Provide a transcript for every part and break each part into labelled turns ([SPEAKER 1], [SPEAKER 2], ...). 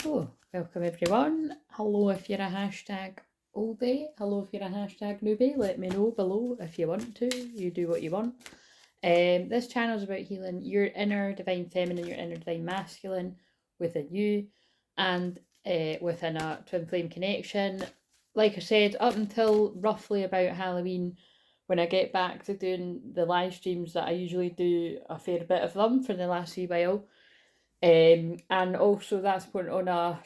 [SPEAKER 1] So, welcome everyone. Hello if you're a hashtag oldie. Hello if you're a hashtag newbie. Let me know below if you want to. You do what you want. This channel is about healing your inner divine feminine, your inner divine masculine within you, and within a twin flame connection. Like I said, up until roughly about Halloween, when I get back to doing the live streams that I usually do a fair bit of them for the last wee while. And also that's important on a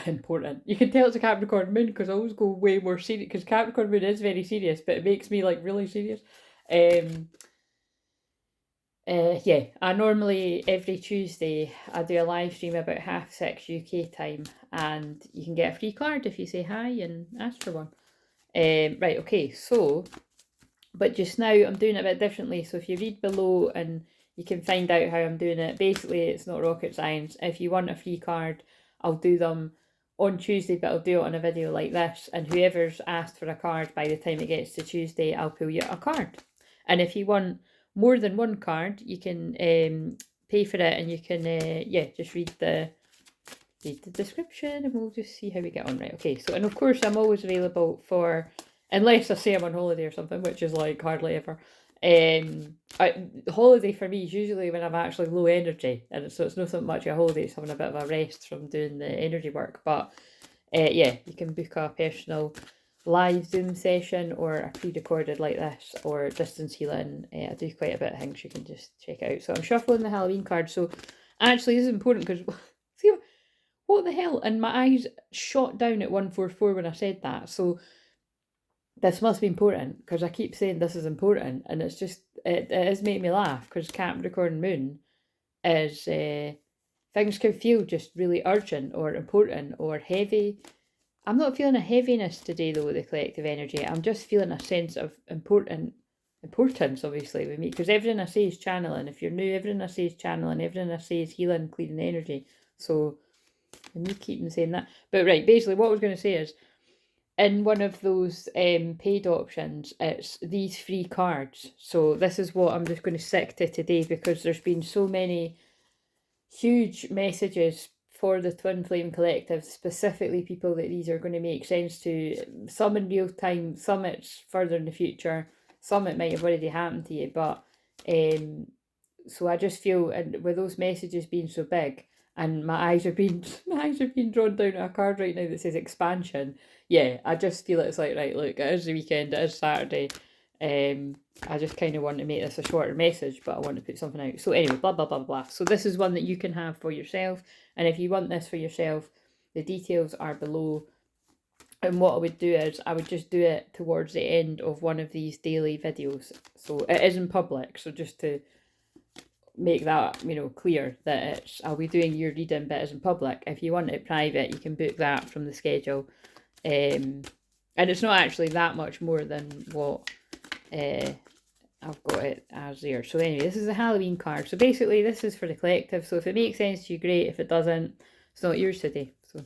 [SPEAKER 1] important. You can tell it's a Capricorn moon because I always go way more serious because Capricorn moon is very serious, but it makes me like really serious. Yeah, I normally every Tuesday I do a live stream about 6:30 UK time, and you can get a free card if you say hi and ask for one. Right, okay, so but just now I'm doing it a bit differently. So if you read below and you can find out how I'm doing it. Basically, it's not rocket science. If you want a free card, I'll do them on Tuesday, but I'll do it on a video like this. And whoever's asked for a card, by the time it gets to Tuesday, I'll pull you a card. And if you want more than one card, you can pay for it, and you can, just read the description, and we'll just see how we get on. Right, okay. So, and of course, I'm always available for, unless I say I'm on holiday or something, which is like hardly ever. Holiday for me is usually when I'm actually low energy, and so it's not so much a holiday, it's having a bit of a rest from doing the energy work. But yeah, you can book a personal live Zoom session or a pre-recorded like this, or distance healing. I do quite a bit of things, you can just check it out. So I'm shuffling the Halloween card. So actually this is important because see what the hell, and my eyes shot down at 144 when I said that. So this must be important because I keep saying this is important, and it's just it is making me laugh because Capricorn moon is things can feel just really urgent or important or heavy. I'm not feeling a heaviness today though with the collective energy. I'm just feeling a sense of importance obviously with me, because everything I say is channeling. If you're new, everything I say is channeling, everything I say is healing, clearing energy. So and me keeping saying that. But right, basically what I was going to say is, in one of those paid options, it's these free cards. So this is what I'm just going to stick to today, because there's been so many huge messages for the Twin Flame Collective, specifically people that these are going to make sense to. Some in real time, some it's further in the future, some it might have already happened to you. But so I just feel, and with those messages being so big, and my eyes are being drawn down to a card right now that says expansion. Yeah, I just feel it's like, right, look, it is the weekend, it is Saturday. I just kind of want to make this a shorter message, but I want to put something out. So anyway, blah, blah, blah, blah. So this is one that you can have for yourself. And if you want this for yourself, the details are below. And what I would do is I would just do it towards the end of one of these daily videos. So it isn't public. So just to make that, clear that it's, I'll be doing your reading, but it isn't public. If you want it private, you can book that from the schedule. And it's not actually that much more than what I've got it as there. So anyway, this is a Halloween card. So basically this is for the collective. So if it makes sense to you, great. If it doesn't, it's not yours today. So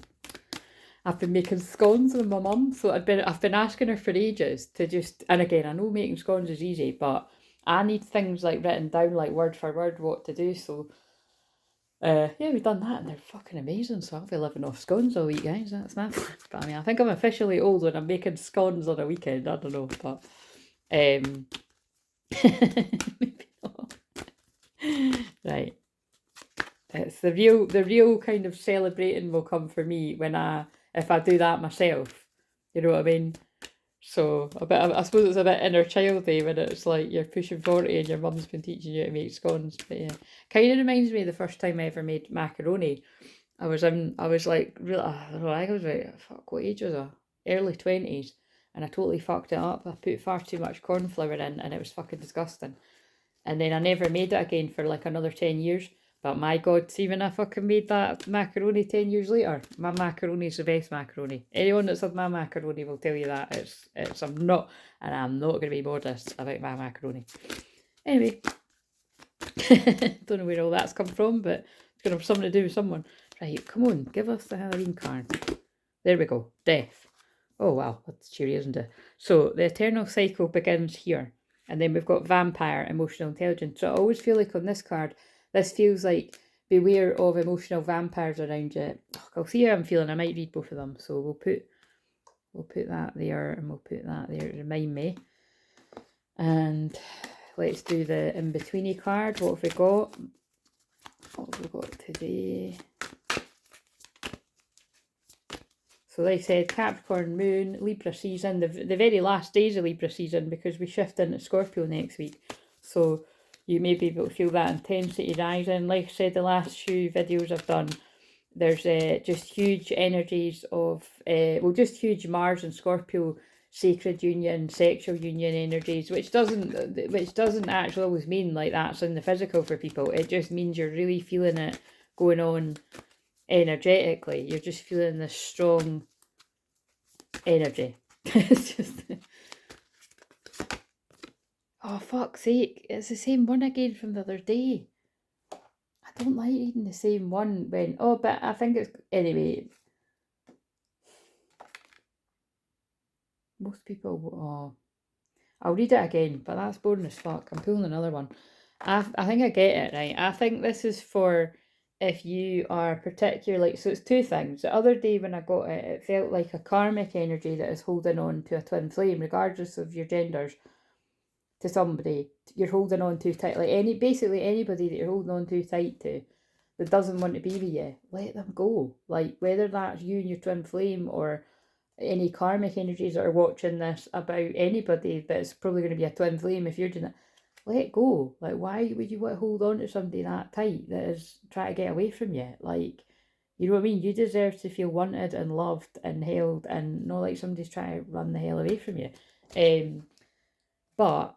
[SPEAKER 1] I've been making scones with my mum. So I've been asking her for ages to just, and again, I know making scones is easy, but I need things like written down, like word for word, what to do. So yeah, we've done that, and they're fucking amazing. So I'll be living off scones all week, guys. That's my plan. But I mean, I think I'm officially old when I'm making scones on a weekend. I don't know, but maybe not. Right. It's the real kind of celebrating will come for me if I do that myself. You know what I mean? So I suppose it's a bit inner childy when it's like you're pushing 40 and your mum's been teaching you to make scones. But yeah, kind of reminds me of the first time I ever made macaroni. I was like, really, I don't know, I was like, fuck, what age was I? Early 20s, and I totally fucked it up. I put far too much corn flour in, and it was fucking disgusting. And then I never made it again for like another 10 years. But my God, see when I fucking made that macaroni 10 years later, my macaroni is the best macaroni. Anyone that's had my macaroni will tell you that. I'm not going to be modest about my macaroni. Anyway, don't know where all that's come from, but it's going to have something to do with someone. Right, come on, give us the Halloween card. There we go, death. Oh wow, that's cheery, isn't it? So the eternal cycle begins here. And then we've got vampire, emotional intelligence. So I always feel like on this card, this feels like beware of emotional vampires around you. I'll see how I'm feeling. I might read both of them. So we'll put that there, and we'll put that there to remind me. And let's do the in-betweeny card. What have we got? What have we got today? So like I said, Capricorn moon, Libra season, the very last days of Libra season, because we shift into Scorpio next week. So you may be able to feel that intensity rising. Like I said, the last few videos I've done, there's just huge energies of, just huge Mars and Scorpio sacred union, sexual union energies, which doesn't actually always mean like that's in the physical for people. It just means you're really feeling it going on energetically. You're just feeling this strong energy. It's just, oh fuck's sake, it's the same one again from the other day. I don't like reading the same one when, oh, but I think it's, anyway, most people, oh, I'll read it again, but that's boring as fuck. I'm pulling another one. I think I get it, right? I think this is for if you are particularly, so it's two things. The other day when I got it, it felt like a karmic energy that is holding on to a twin flame, regardless of your genders, to somebody you're holding on too tight. Like basically anybody that you're holding on too tight to that doesn't want to be with you, let them go. Like whether that's you and your twin flame or any karmic energies that are watching this about anybody that's probably going to be a twin flame if you're doing it, let go. Like, why would you want to hold on to somebody that tight that is trying to get away from you? Like, you know what I mean? You deserve to feel wanted and loved and held, and not like somebody's trying to run the hell away from you. But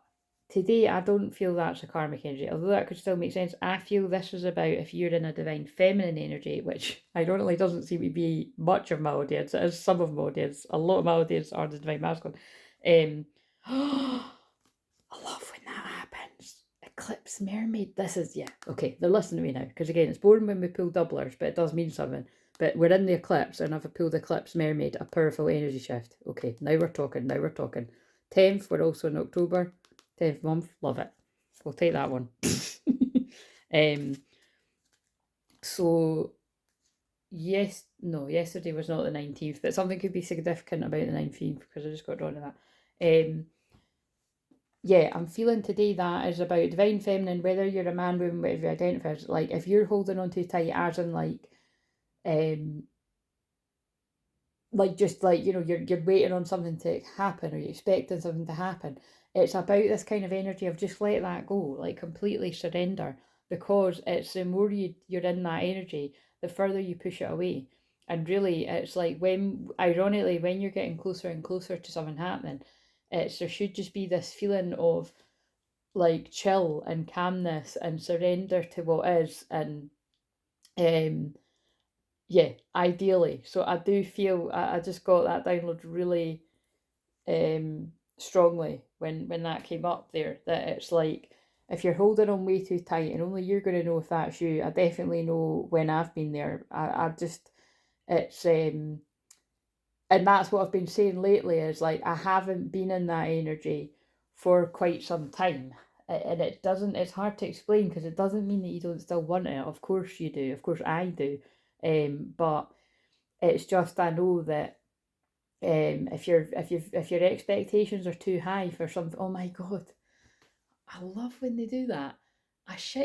[SPEAKER 1] today I don't feel that's a karmic energy, although that could still make sense. I feel this is about if you're in a divine feminine energy, which ironically doesn't seem to be much of my audience. It is some of my audience. A lot of my audience are the divine masculine. I love when that happens. Eclipse mermaid. This is, yeah, okay, they're listening to me now, because again, it's boring when we pull doublers, but it does mean something. But we're in the eclipse, and I've pulled Eclipse mermaid, a powerful energy shift. Okay, now we're talking. 10th, we're also in October. 10th month, love it. We'll take that one. So, yesterday was not the 19th, but something could be significant about the 19th, because I just got drawn to that. Yeah, I'm feeling today that is about divine feminine, whether you're a man, woman, whatever you identify as. Like, if you're holding on too tight, as in just like, you know, you're waiting on something to happen, or you're expecting something to happen. It's about this kind of energy of just let that go, like completely surrender, because it's the more you're in that energy, the further you push it away. And really, it's like ironically, when you're getting closer and closer to something happening, there should just be this feeling of like chill and calmness and surrender to what is, and yeah, ideally. So I do feel I just got that download really strongly when that came up there, that it's like if you're holding on way too tight, and only you're going to know if that's you. I definitely know when I've been there. I just, it's and that's what I've been saying lately, is like I haven't been in that energy for quite some time. And it's hard to explain, because it doesn't mean that you don't still want it. Of course you do. Of course I do. But it's just, I know that if your expectations are too high for something, oh my god, I love when they do that.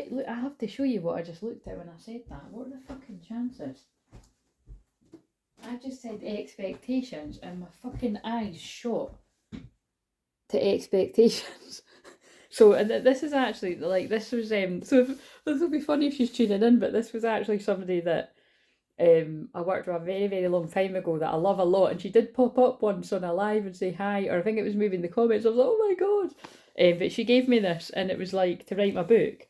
[SPEAKER 1] Look, I have to show you what I just looked at when I said that. What are the fucking chances? I just said expectations, and my fucking eyes shot to expectations. So, and this is actually like, this was so this will be funny if she's tuning in, but this was actually somebody that I worked with a very, very long time ago that I love a lot, and she did pop up once on a live and say hi, or I think it was maybe in the comments. I was like, oh my god. But she gave me this, and it was like to write my book.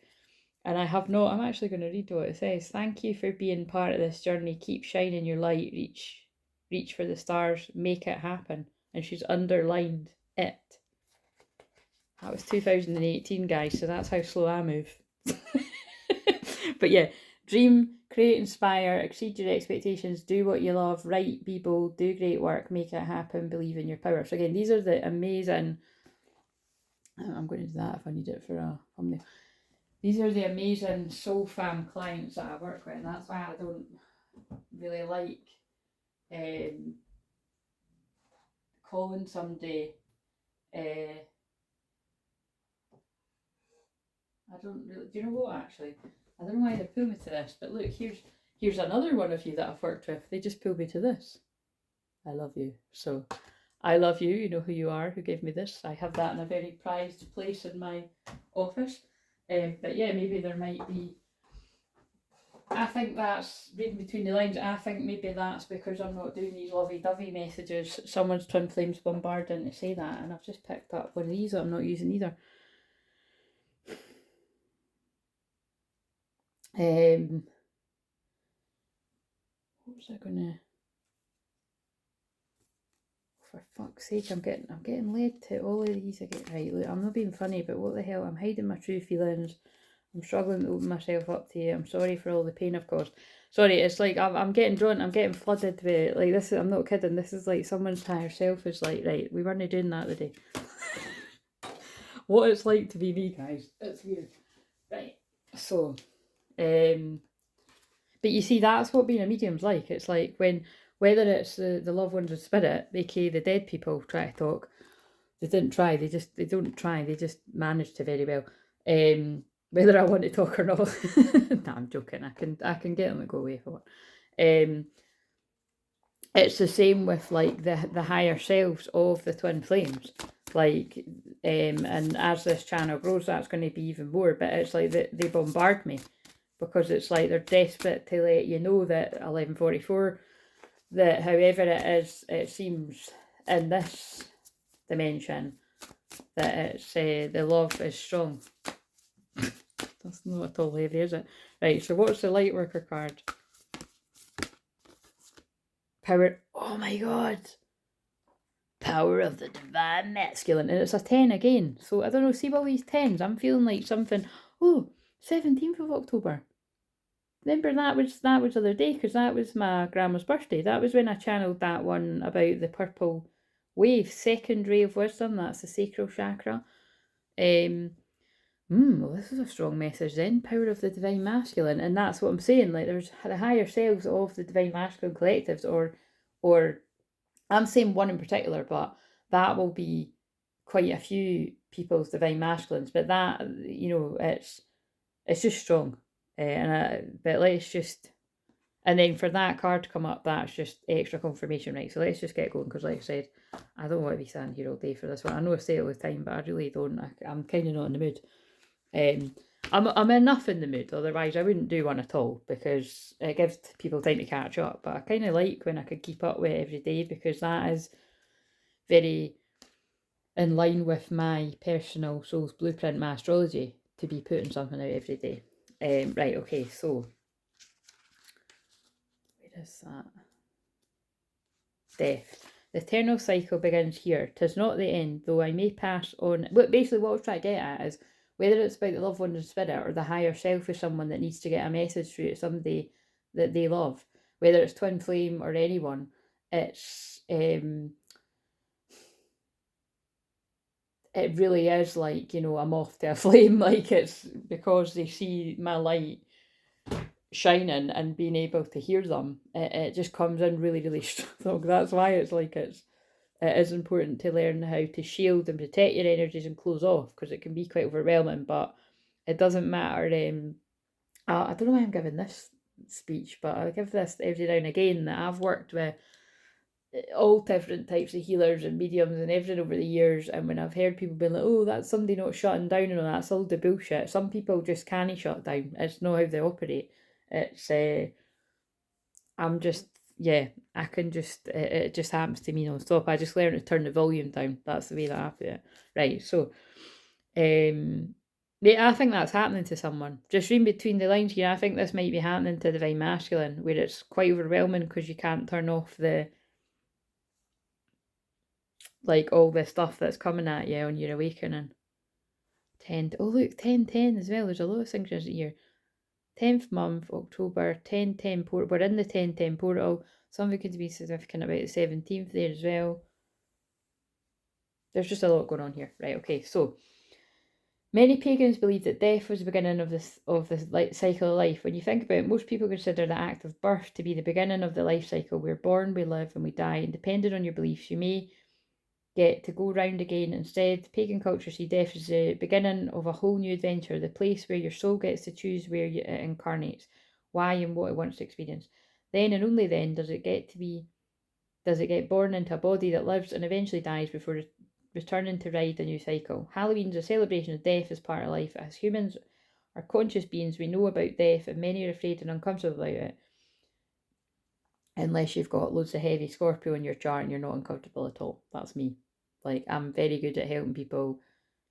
[SPEAKER 1] And I have not, I'm actually going to read what it says. Thank you for being part of this journey. Keep shining your light. Reach for the stars. Make it happen. And she's underlined it. That was 2018, guys, so that's how slow I move. But yeah, dream, create, inspire, exceed your expectations, do what you love, write, be bold, do great work, make it happen, believe in your power. So again, these are the amazing, I'm going to do that if I need it for a thumbnail. These are the amazing soul fam clients that I work with, and that's why I don't really like calling somebody. I don't really. Do you know what? Actually, I don't know why they pull me to this, but look, here's another one of you that I've worked with. They just pulled me to this. I love you. So, I love you. You know who you are. Who gave me this? I have that in a very prized place in my office. But yeah, maybe there might be. I think that's reading between the lines. I think maybe that's because I'm not doing these lovey-dovey messages. Someone's twin flames bombarding to say that, and I've just picked up one of these that I'm not using either. What was I gonna? For fuck's sake, I'm getting led to all of these again. Right, look, I'm not being funny, but what the hell? I'm hiding my true feelings. I'm struggling to open myself up to you. I'm sorry for all the pain I've caused. Sorry, it's like I'm getting drawn. I'm getting flooded with like this. I'm not kidding. This is like someone's higher self is like, right, we weren't doing that today. What it's like to be me, guys. It's weird. Right. So, but you see, that's what being a medium's like. It's like when, whether it's the loved ones of spirit, aka the dead people, try to talk. They didn't try. They don't try. They just managed to very well. Whether I want to talk or not. No, I'm joking. I can get them to go away if I want. It's the same with like the higher selves of the twin flames. Like, and as this channel grows, that's going to be even more. But it's like they bombard me because it's like they're desperate to let you know that 1144, that however it is, it seems in this dimension that it's the love is strong. That's not at all heavy, is it? Right, so what's the light worker card? Power. Oh my god. Power of the divine masculine. And it's a 10 again. So I don't know, see all these 10s. I'm feeling like something. Oh, 17th of October. Remember that was the other day, because that was my grandma's birthday. That was when I channeled that one about the purple wave, second ray of wisdom. That's the sacral chakra. Well, this is a strong message then. Power of the divine masculine. And that's what I'm saying. Like, there's the higher selves of the divine masculine collectives, or I'm saying one in particular, but that will be quite a few people's divine masculines. But that, you know, it's just strong. But let's just, and then for that card to come up, that's just extra confirmation, right? So let's just get going, because like I said, I don't want to be standing here all day for this one. I know I say it all the time, but I really don't. I'm kind of not in the mood. I'm enough in the mood, otherwise I wouldn't do one at all, because it gives people time to catch up. But I kind of like when I could keep up with it every day, because that is very in line with my personal soul's blueprint, my astrology, to be putting something out every day. Right, okay, so where is that? Death. The eternal cycle begins here. 'Tis not the end, though I may pass on. But basically what I was trying to get at is, whether it's about the loved one in spirit or the higher self of someone that needs to get a message through to somebody that they love, whether it's twin flame or anyone, it's it really is like, you know, a moth to a flame. Like, it's because they see my light shining and being able to hear them, it just comes in really, really strong. That's why it's like it is important to learn how to shield and protect your energies and close off, because it can be quite overwhelming. But it doesn't matter. I don't know why I'm giving this speech, but I give this every now and again, that I've worked with all different types of healers and mediums and everything over the years. And when I've heard people being like, oh, that's somebody not shutting down, and all that's all the bullshit. Some people just can't shut down. It's not how they operate. It's I'm just, yeah, I can just, it just happens to me non-stop. I just learn to turn the volume down. That's the way that I put it. Right, so yeah, I think that's happening to someone. Just reading between the lines here, I think this might be happening to divine masculine, where it's quite overwhelming because you can't turn off the, like, all the stuff that's coming at you on your awakening. 10, oh look, 10-10 as well. There's a lot of synchronicity here. 10th month, October, 10-10 portal. We're in the 10-10 portal. Something could be significant about the 17th there as well. There's just a lot going on here. Right, okay, so Many pagans believe that death was the beginning of this cycle of life. When you think about it, most people consider the act of birth to be the beginning of the life cycle. We're born, we live, and we die. And depending on your beliefs, you may get to go round again. Instead, pagan culture see death as the beginning of a whole new adventure, the place where your soul gets to choose where it incarnates, why and what it wants to experience. Then and only then does it get born into a body that lives and eventually dies before returning to ride a new cycle. Halloween is a celebration of death as part of life. As humans are conscious beings, we know about death, and many are afraid and uncomfortable about it. Unless you've got loads of heavy Scorpio in your chart and you're not uncomfortable at all. That's me. Like, I'm very good at helping people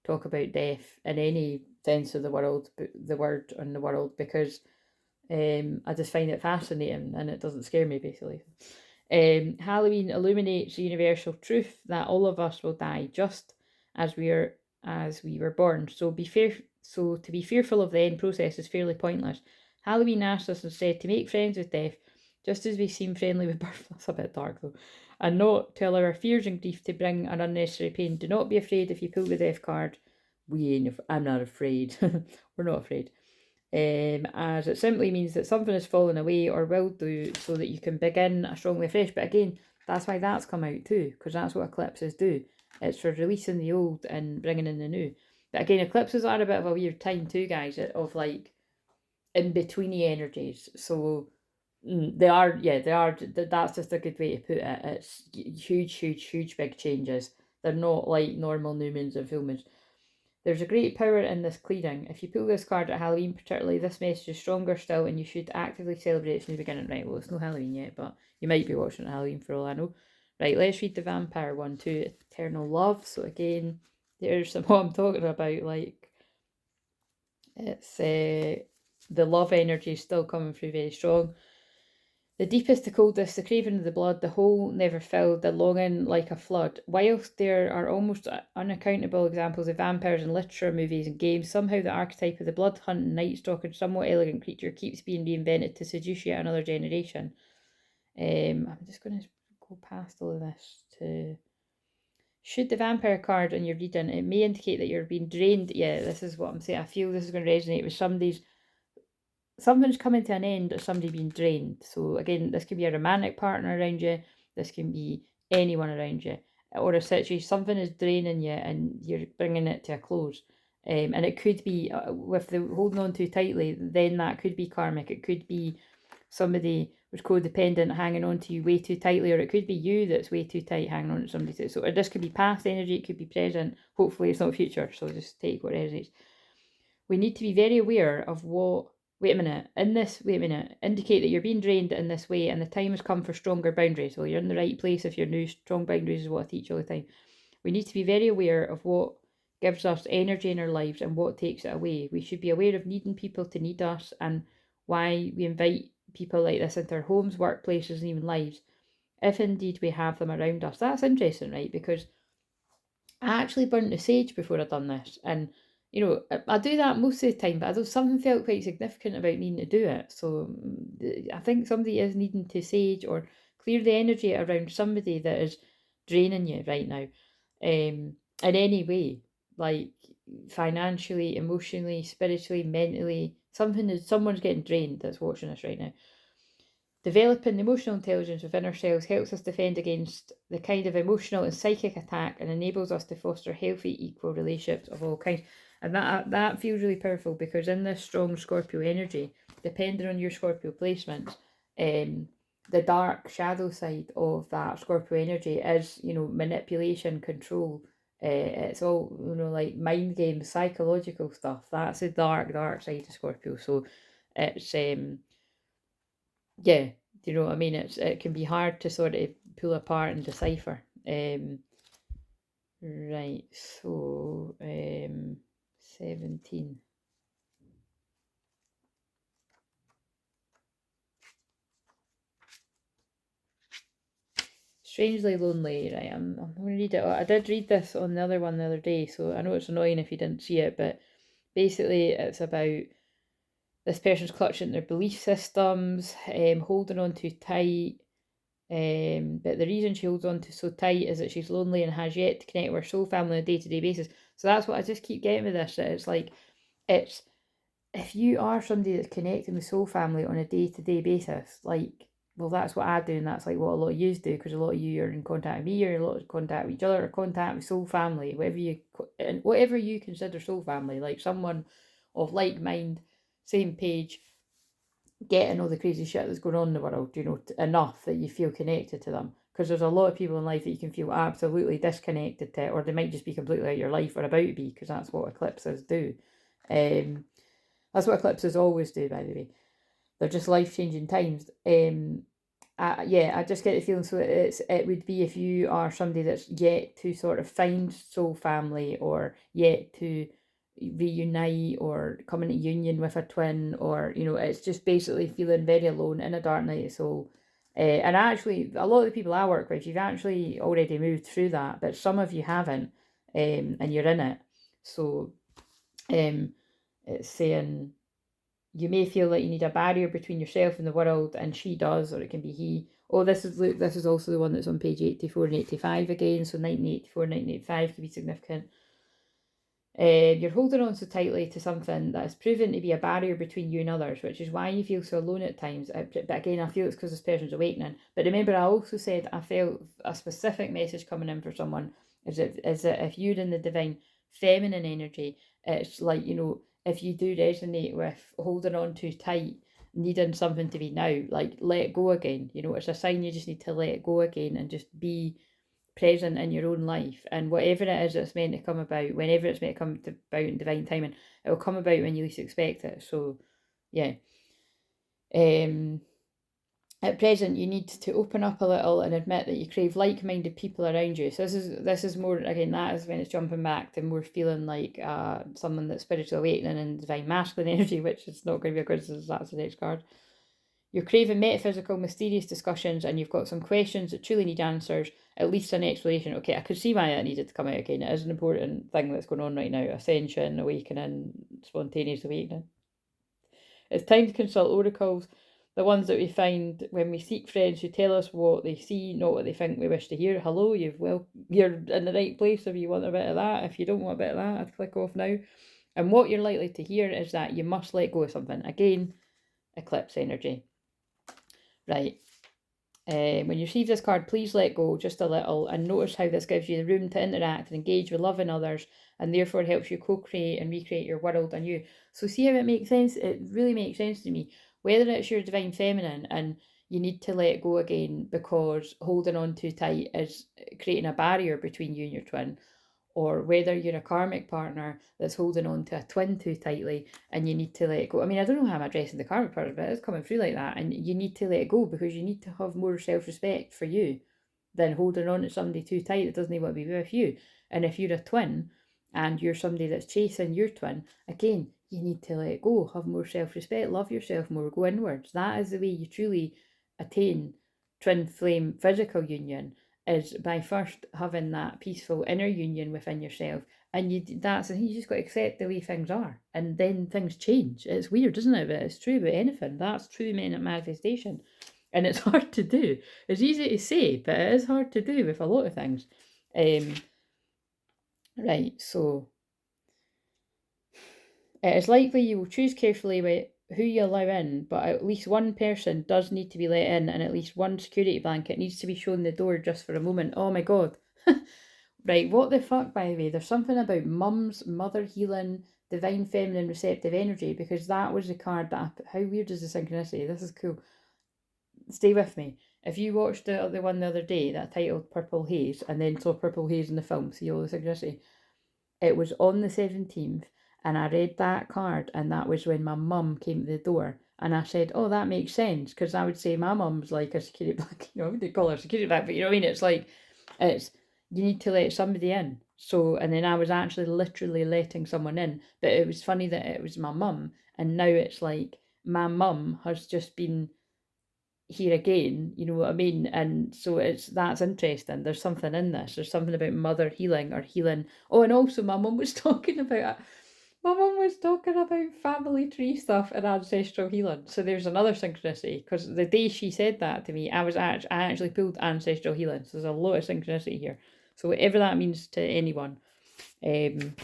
[SPEAKER 1] talk about death in any sense of the word in the world, because I just find it fascinating and it doesn't scare me, basically. Halloween illuminates the universal truth that all of us will die, just as we were born. So to be fearful of the end process is fairly pointless. Halloween asks us instead to make friends with death, just as we seem friendly with birth. That's a bit dark though. And not to allow our fears and grief to bring an unnecessary pain. Do not be afraid if you pull the death card. I'm not afraid. We're not afraid. As it simply means that something has fallen away or will do, so that you can begin strongly afresh. But again, that's why that's come out too, because that's what eclipses do. It's for releasing the old and bringing in the new. But again, eclipses are a bit of a weird time too, guys, of like in-betweeny energies. So they are. That's just a good way to put it. It's huge big changes. They're not like normal new moons and full moons. There's a great power in this clearing. If you pull this card at Halloween particularly, this message is stronger still, and you should actively celebrate its new beginning. Right, well, it's no Halloween yet, but you might be watching Halloween for all I know. Right, let's read the vampire one too. Eternal love. So again, there's some what I'm talking about. Like, it's the love energy is still coming through very strong. The deepest, the coldest, the craving of the blood, the hole never filled, the longing like a flood. Whilst there are almost unaccountable examples of vampires in literature, movies, and games, somehow the archetype of the blood-hunting, night-stalking, somewhat elegant creature keeps being reinvented to seduce yet another generation. I'm just going to go past all of this to... Should the vampire card on your reading, it may indicate that you're being drained. Yeah, this is what I'm saying. I feel this is going to resonate with something's coming to an end or somebody being drained. So again, this could be a romantic partner around you, this can be anyone around you, or a situation, something is draining you and you're bringing it to a close. And it could be with the holding on too tightly, then that could be karmic. It could be somebody was codependent hanging on to you way too tightly, or it could be you that's way too tight hanging on to somebody. So this could be past energy, it could be present, hopefully it's not future, so just take what resonates. We need to be very aware of what indicate that you're being drained in this way and the time has come for stronger boundaries. Well, you're in the right place if you're new. Strong boundaries is what I teach all the time. We need to be very aware of what gives us energy in our lives and what takes it away. We should be aware of needing people to need us and why we invite people like this into our homes, workplaces, and even lives, if indeed we have them around us. That's interesting, right? Because I actually burnt the sage before I'd done this, and I do that most of the time, but something felt quite significant about needing to do it. So I think somebody is needing to sage or clear the energy around somebody that is draining you right now, in any way, like financially, emotionally, spiritually, mentally. Someone's getting drained that's watching us right now. Developing the emotional intelligence within ourselves helps us defend against the kind of emotional and psychic attack and enables us to foster healthy, equal relationships of all kinds. And that feels really powerful, because in this strong Scorpio energy, depending on your Scorpio placements, the dark shadow side of that Scorpio energy is, manipulation, control. It's all, like mind games, psychological stuff. That's the dark side of Scorpio. So it's yeah, do you know what I mean? It can be hard to sort of pull apart and decipher. Right, so 17. Strangely lonely, right? I'm going to read it. I did read this on the other one the other day, so I know it's annoying if you didn't see it, but basically it's about this person's clutching their belief systems, holding on too tight. But the reason she holds on to so tight is that she's lonely and has yet to connect with her soul family on a day-to-day basis. So that's what I just keep getting with this, that it's like, it's, if you are somebody that's connecting with soul family on a day-to-day basis, like, well, that's what I do, and that's like what a lot of yous do, because a lot of you are in contact with me, or a lot of contact with each other, or contact with soul family, whatever you consider soul family, like someone of like mind, same page, getting all the crazy shit that's going on in the world, enough that you feel connected to them. Because there's a lot of people in life that you can feel absolutely disconnected to, or they might just be completely out of your life, or about to be, because that's what eclipses do. That's what eclipses always do, by the way. They're just life-changing times. I just get the feeling, so it would be if you are somebody that's yet to sort of find soul family, or yet to reunite or come into union with a twin, or it's just basically feeling very alone in a dark night of soul. And actually, a lot of the people I work with, you've actually already moved through that, but some of you haven't, and you're in it. So it's saying you may feel like you need a barrier between yourself and the world, and she does, or it can be he. Oh, this is also the one that's on page 84 and 85 again, so 1984 and 1985 could be significant. You're holding on so tightly to something that has proven to be a barrier between you and others, which is why you feel so alone at times. But again, I feel it's because this person's awakening. But remember, I also said I felt a specific message coming in for someone, is that if you're in the divine feminine energy, it's like, if you do resonate with holding on too tight, needing something to be now, like let go again. It's a sign you just need to let go again and just be present in your own life, and whatever it is that's meant to come about, whenever it's meant to come about in divine timing, it will come about when you least expect it. So yeah, at present you need to open up a little and admit that you crave like-minded people around you. So this is more, again, that is when it's jumping back to more feeling like someone that's spiritual awakening and divine masculine energy, which is not going to be a coincidence. That's the next card. You're craving metaphysical, mysterious discussions, and you've got some questions that truly need answers, at least an explanation. Okay, I could see why that needed to come out again. It is an important thing that's going on right now. Ascension, awakening, spontaneous awakening. It's time to consult oracles, the ones that we find when we seek friends who tell us what they see, not what they think we wish to hear. Hello, you're in the right place if you want a bit of that. If you don't want a bit of that, I'd click off now. And what you're likely to hear is that you must let go of something. Again, eclipse energy. Right. When you receive this card, please let go just a little, and notice how this gives you the room to interact and engage with love in others, and therefore helps you co-create and recreate your world anew. So see how it makes sense? It really makes sense to me. Whether it's your divine feminine and you need to let go again because holding on too tight is creating a barrier between you and your twin, or whether you're a karmic partner that's holding on to a twin too tightly and you need to let go. I mean, I don't know how I'm addressing the karmic partner, but it's coming through like that, and you need to let go because you need to have more self-respect for you than holding on to somebody too tight that doesn't want to be with you. And if you're a twin and you're somebody that's chasing your twin, again, you need to let go, have more self-respect, love yourself more, go inwards. That is the way you truly attain twin flame physical union, is by first having that peaceful inner union within yourself. And you just got to accept the way things are, and then things change. It's weird, isn't it? But it's true about anything. That's true manifestation, and it's hard to do. It's easy to say, but it is hard to do with a lot of things. Right, so it is likely you will choose carefully with who you allow in, but at least one person does need to be let in, and at least one security blanket needs to be shown the door just for a moment. Oh my god. Right, what the fuck, by the way? There's something about mum's, mother healing, divine feminine receptive energy, because that was the card that how weird is the synchronicity? This is cool. Stay with me. If you watched the one the other day that titled Purple Haze, and then saw Purple Haze in the film, see all the synchronicity, it was on the 17th, and I read that card, and that was when my mum came to the door. And I said, oh, that makes sense, because I would say my mum's like a security blanket. I wouldn't call her security blanket, but you know what I mean? It's like, you need to let somebody in. So, and then I was actually literally letting someone in. But it was funny that it was my mum, and now it's like my mum has just been here again, you know what I mean? And so that's interesting. There's something in this. There's something about mother healing or healing. Oh, and also my mum was talking about family tree stuff and ancestral healing. So there's another synchronicity, because the day she said that to me, I actually pulled ancestral healing. So there's a lot of synchronicity here. So whatever that means to anyone. And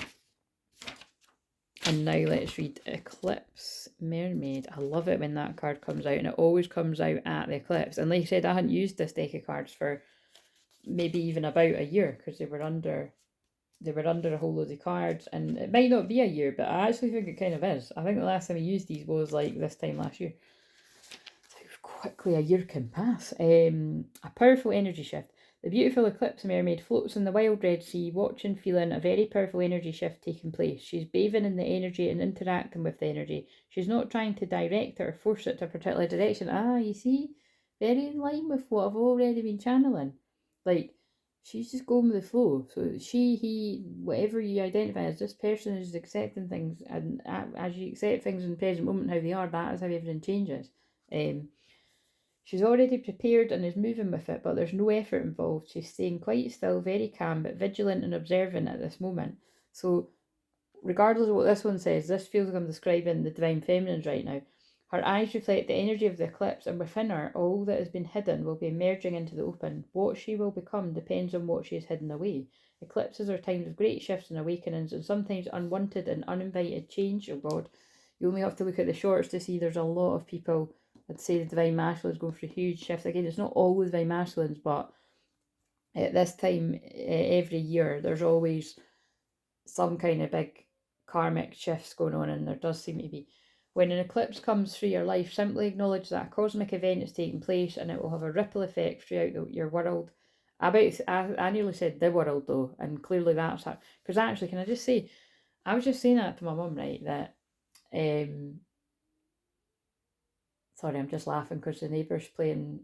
[SPEAKER 1] now let's read Eclipse Mermaid. I love it when that card comes out, and it always comes out at the eclipse. And like I said, I hadn't used this deck of cards for maybe even about a year, because they were under a whole load of cards, and it might not be a year, but I actually think it kind of is. I think the last time I used these was like this time last year. So quickly a year can pass. A powerful energy shift. The beautiful Eclipse Mermaid floats in the wild Red Sea, watching, feeling a very powerful energy shift taking place. She's bathing in the energy and interacting with the energy. She's not trying to direct it or force it to a particular direction. You see? Very in line with what I've already been channeling. Like, she's just going with the flow. So she, he, whatever you identify as, this person is accepting things, and as you accept things in the present moment how they are, that is how everything changes. She's already prepared and is moving with it, but there's no effort involved. She's staying quite still, very calm, but vigilant and observant at this moment. So, regardless of what this one says, this feels like I'm describing the Divine Feminines right now. Her eyes reflect the energy of the eclipse, and within her, all that has been hidden will be emerging into the open. What she will become depends on what she has hidden away. Eclipses are times of great shifts and awakenings, and sometimes unwanted and uninvited change. Oh God, you only have to look at the shorts to see there's a lot of people. I'd say the Divine Masculine is going through huge shifts. Again, it's not all the Divine Masculines, but at this time every year, there's always some kind of big karmic shifts going on, and there does seem to be. When an eclipse comes through your life, simply acknowledge that a cosmic event is taking place, and it will have a ripple effect throughout your world. I nearly said the world though, and clearly that's because actually, can I just say, I was just saying that to my mum, right? That sorry, I'm just laughing because the neighbour's playing.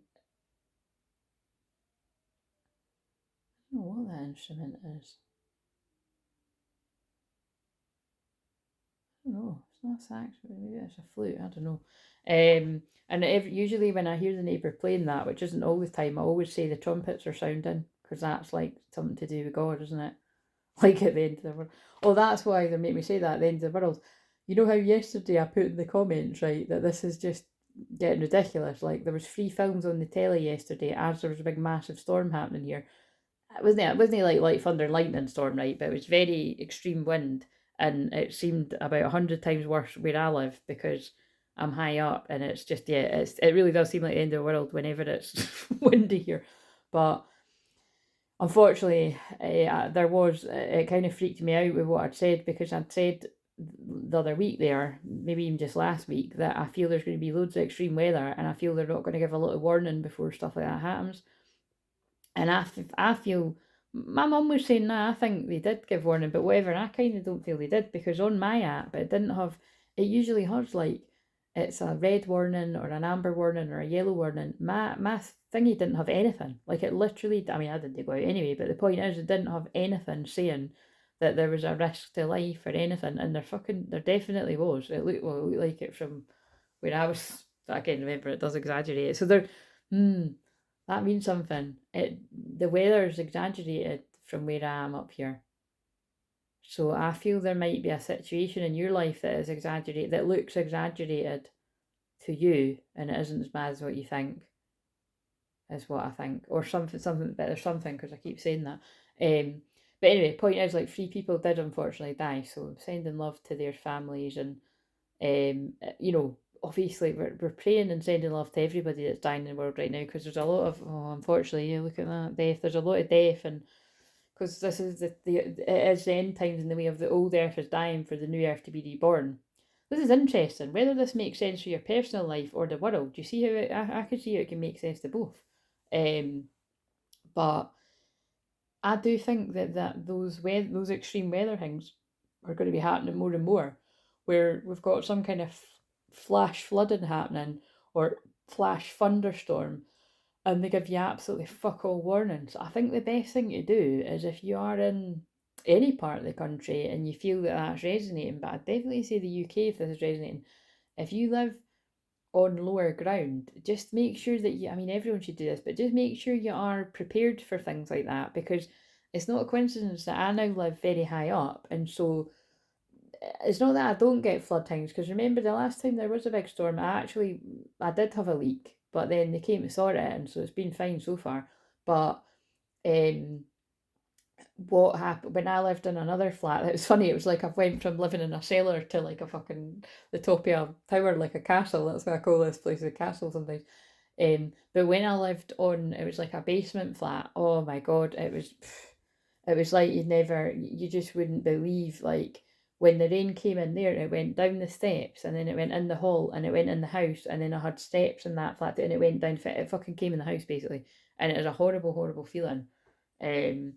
[SPEAKER 1] I don't know what that instrument is. I don't know. It's not a sax, maybe it's a flute. I don't know. And usually when I hear the neighbour playing that, which isn't all the time, I always say the trumpets are sounding, because that's like something to do with God, isn't it? Like at the end of the world. Oh, that's why they make me say that at the end of the world. You know how yesterday I put in the comments, right, that this is just getting ridiculous. Like, there was 3 films on the telly yesterday as there was a big massive storm happening here. It wasn't like thunder and lightning storm, right? But it was very extreme wind, and it seemed about 100 times worse where I live, because I'm high up, and it's just it really does seem like the end of the world whenever it's windy here. But unfortunately, there was it kind of freaked me out with what I'd said, because I'd said the other week there, maybe even just last week, that I feel there's going to be loads of extreme weather, and I feel they're not going to give a lot of warning before stuff like that happens. And I feel, my mum was saying, nah, I think they did give warning, but whatever, I kind of don't feel they did, because on my app, it didn't have, it usually has like, it's a red warning or an amber warning or a yellow warning. My thingy didn't have anything. Like, it literally, I mean, I didn't go out anyway, but the point is, it didn't have anything saying that there was a risk to life or anything, and there definitely was. It looked like it from where I was. I can't remember, it does exaggerate it. So that means something. The weather is exaggerated from where I am up here. So I feel there might be a situation in your life that is exaggerated, that looks exaggerated to you, and it isn't as bad as what you think, is what I think. Or something, but there's something, because I keep saying that. But anyway, point is, like, 3 people did unfortunately die, so sending love to their families, and obviously we're praying and sending love to everybody that's dying in the world right now, because there's a lot of, unfortunately, you look at that death, there's a lot of death, and because this is it is the end times, in the way of the old earth is dying for the new earth to be reborn. This is interesting. Whether this makes sense for your personal life or the world, do you see how I could see how it can make sense to both? But I do think that those extreme weather things are going to be happening more and more, where we've got some kind of flash flooding happening, or flash thunderstorm, and they give you absolutely fuck all warnings. I think the best thing to do is, if you are in any part of the country and you feel that that's resonating, but I'd definitely say the UK, if this is resonating, if you live on lower ground, just make sure that I mean, everyone should do this, but just make sure you are prepared for things like that, because it's not a coincidence that I now live very high up, and so it's not that I don't get flood times, because remember the last time there was a big storm, I did have a leak, but then they came to sort it, and so it's been fine so far. But what happened when I lived in another flat. It was funny. It was like I went from living in a cellar to like a fucking the top of a tower, like a castle. That's what I call this place, a castle sometimes. But when I lived on, it was like a basement flat. Oh my god, it was like you just wouldn't believe, like when the rain came in there, it went down the steps and then it went in the hall and it went in the house and then I had steps in that flat and it went down. It fucking came in the house basically, and it was a horrible, horrible feeling. Um,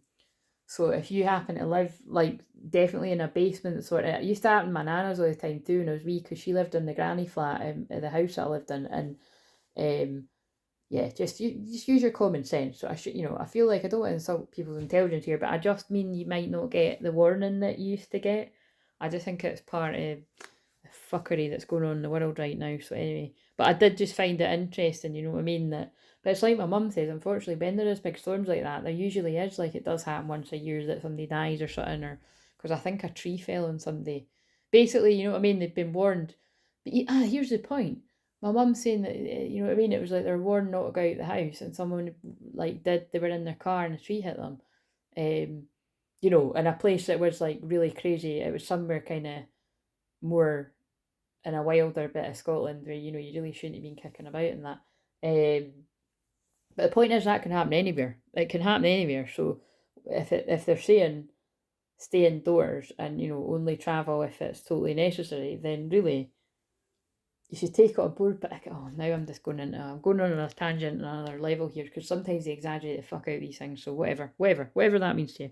[SPEAKER 1] so if you happen to live like definitely in a basement sort of, it used to happen to my nana's all the time too when I was wee, because she lived in the granny flat in the house that I lived in, and um yeah, just use your common sense. So I should, I feel like I don't want to insult people's intelligence here, but I just mean you might not get the warning that you used to get. I just think it's part of the fuckery that's going on in the world right now. So anyway, but I did just find it interesting, you know what I mean? But it's like my mum says, unfortunately, when there is big storms like that, there usually is, like it does happen once a year, that somebody dies or something, or because I think a tree fell on somebody. Basically, you know what I mean? They've been warned. But here's the point. My mum's saying that, you know what I mean? It was like they were warned not to go out the house, and someone like they were in their car and a tree hit them. Um, in a place that was like really crazy. It was somewhere kind of more in a wilder bit of Scotland where you really shouldn't have been kicking about in that. But the point is that can happen anywhere. It can happen anywhere. So if they're saying stay indoors and only travel if it's totally necessary, then really you should take it on board. But now I'm going on a tangent on another level here, because sometimes they exaggerate the fuck out of these things. So whatever that means to you.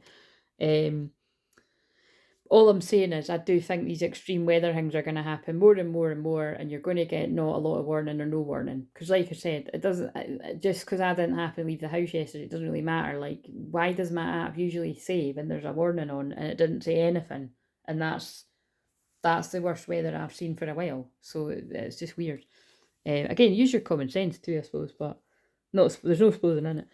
[SPEAKER 1] All I'm saying is I do think these extreme weather things are going to happen more and more and more, and you're going to get not a lot of warning or no warning. Because like I said, it doesn't, just because I didn't happen to leave the house yesterday, it doesn't really matter. Like, why does my app usually say when there's a warning on and it didn't say anything? And that's the worst weather I've seen for a while. So it's just weird. Again, use your common sense too, I suppose, but there's no supposing in it.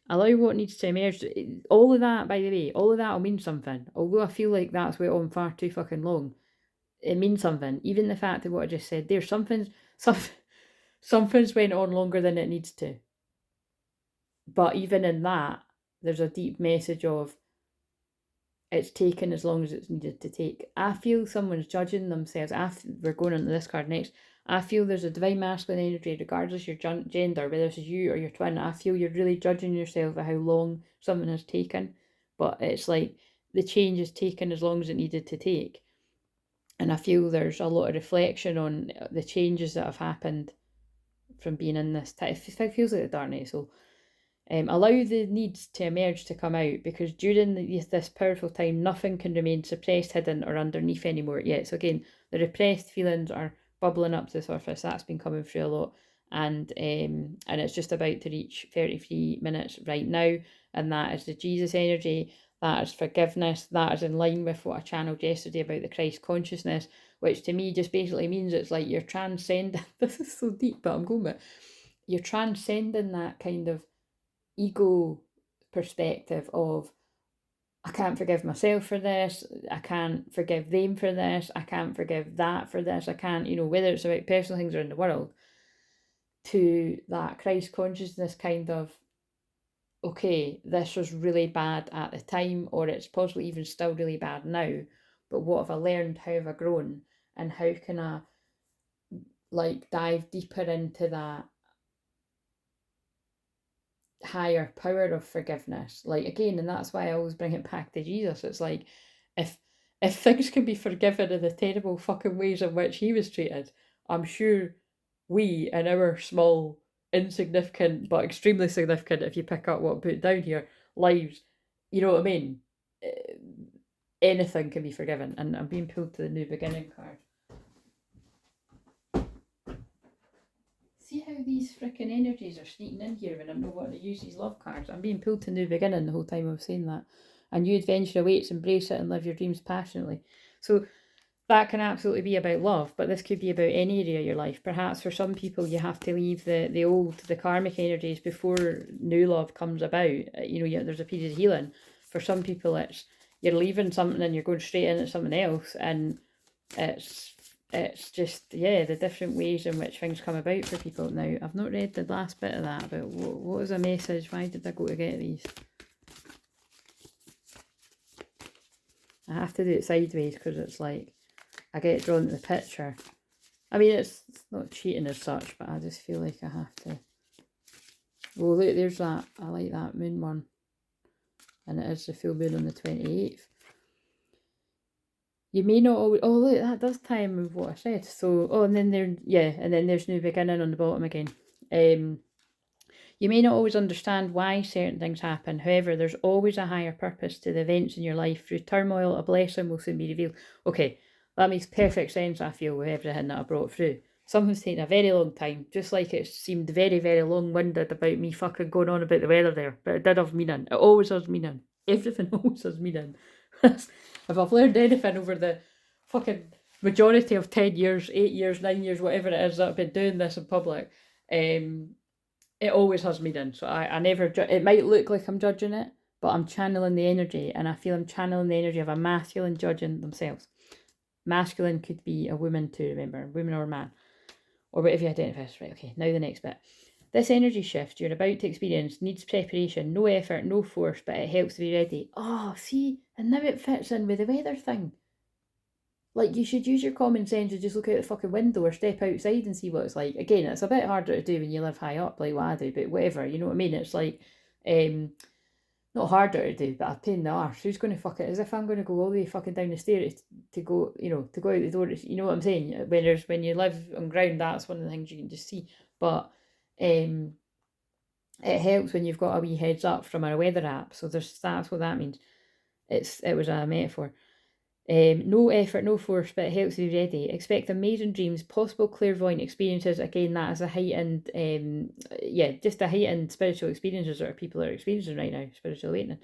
[SPEAKER 1] Allow what needs to emerge. All of that, by the way, all of that will mean something. Although I feel like that's went on far too fucking long, it means something. Even the fact that what I just said there, something's went on longer than it needs to. But even in that, there's a deep message of it's taken as long as it's needed to take. I feel someone's judging themselves. We're going into this card next. I feel there's a divine masculine energy, regardless of your gender, whether it's you or your twin. I feel you're really judging yourself for how long something has taken. But it's like the change is taken as long as it needed to take. And I feel there's a lot of reflection on the changes that have happened from being in this type. It feels like the dark night. So allow the needs to emerge to come out, because during this powerful time, nothing can remain suppressed, hidden, or underneath anymore. Yeah, so again, the repressed feelings are bubbling up to the surface. That's been coming through a lot, and it's just about to reach 33 minutes right now, and that is the Jesus energy. That is forgiveness. That is in line with what I channeled yesterday about the Christ consciousness, which to me just basically means it's like you're transcending. This is so deep, but I'm going with it. You're transcending that kind of ego perspective of, I can't forgive myself for this, I can't forgive them for this, I can't forgive that for this, I can't, whether it's about personal things or in the world, to that Christ consciousness kind of, okay, this was really bad at the time, or it's possibly even still really bad now, but what have I learned, how have I grown, and how can I like dive deeper into that higher power of forgiveness. Like, again, and that's why I always bring it back to Jesus. It's like, if things can be forgiven in the terrible fucking ways in which he was treated, I'm sure we, in our small, insignificant but extremely significant, if you pick up what I put down here, lives, you know what I mean, anything can be forgiven. And I'm being pulled to the new beginning card. See how these freaking energies are sneaking in here when I'm not wanting to use these love cards. I'm being pulled to new beginning the whole time I was saying that. A new adventure awaits, embrace it and live your dreams passionately. So that can absolutely be about love, but this could be about any area of your life. Perhaps for some people you have to leave the karmic energies before new love comes about. There's a period of healing. For some people it's you're leaving something and you're going straight into something else, and it's just, the different ways in which things come about for people. Now, I've not read the last bit of that, but what was the message? Why did I go to get these? I have to do it sideways because it's like I get drawn to the picture. I mean, it's not cheating as such, but I just feel like I have to. Oh, look, there's that. I like that moon one. And it is the full moon on the 28th. You may not always... Oh, look, that does tie in with what I said. So, oh, and then there's new beginning on the bottom again. You may not always understand why certain things happen. However, there's always a higher purpose to the events in your life. Through turmoil, a blessing will soon be revealed. Okay, that makes perfect sense, I feel, with everything that I brought through. Something's taken a very long time, just like it seemed very, very long-winded about me fucking going on about the weather there. But it did have meaning. It always has meaning. Everything always has meaning. If I've learned anything over the fucking majority of 10 years, 8 years, 9 years, whatever it is that I've been doing this in public, it always has meaning. So I never, it might look like I'm judging it, but I'm channeling the energy, and I feel I'm channeling the energy of a masculine judging themselves. Masculine could be a woman too, remember, woman or man, or whatever you identify as. Right, okay, now the next bit. This energy shift you're about to experience needs preparation, no effort, no force, but it helps to be ready. Oh, see, and now it fits in with the weather thing. Like, you should use your common sense and just look out the fucking window or step outside and see what it's like. Again, it's a bit harder to do when you live high up, like what I do, but whatever, you know what I mean? It's like, not harder to do, but a pain in the arse. Who's going to fuck it? As if I'm going to go all the way fucking down the stairs to go, to go out the door. You know what I'm saying? When you live on ground, that's one of the things you can just see. But it helps when you've got a wee heads up from a weather app. So that's what that means. It was a metaphor. No effort, no force, but it helps you be ready. Expect amazing dreams, possible clairvoyant experiences. Again, that is a heightened, just a heightened spiritual experiences that people are experiencing right now, spiritual awakening.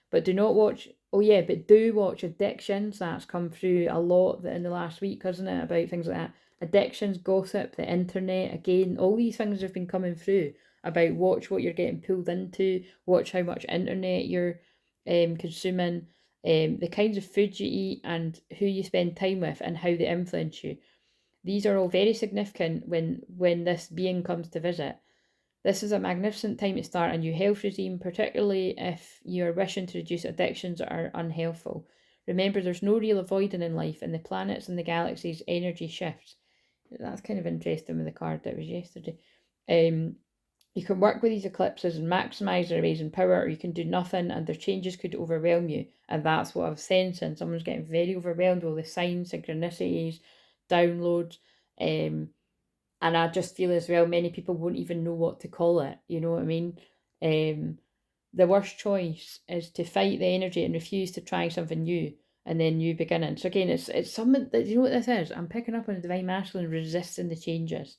[SPEAKER 1] But do watch addictions. That's come through a lot in the last week, hasn't it? About things like that. Addictions, gossip, the internet. Again, all these things have been coming through about watch what you're getting pulled into, watch how much internet you're consuming. The kinds of food you eat and who you spend time with and how they influence you. These are all very significant when this being comes to visit. This is a magnificent time to start a new health regime, particularly if you are wishing to reduce addictions that are unhealthful. Remember, there's no real avoiding in life, and the planets and the galaxies' energy shifts. That's kind of interesting with the card that was yesterday. You can work with these eclipses and maximise their amazing power, or you can do nothing and their changes could overwhelm you. And that's what I've sensing. Someone's getting very overwhelmed with all the signs, synchronicities, downloads. And I just feel as well, many people won't even know what to call it. You know what I mean? The worst choice is to fight the energy and refuse to try something new and then new beginnings. So again, it's something that, you know what this is? I'm picking up on the divine masculine resisting the changes.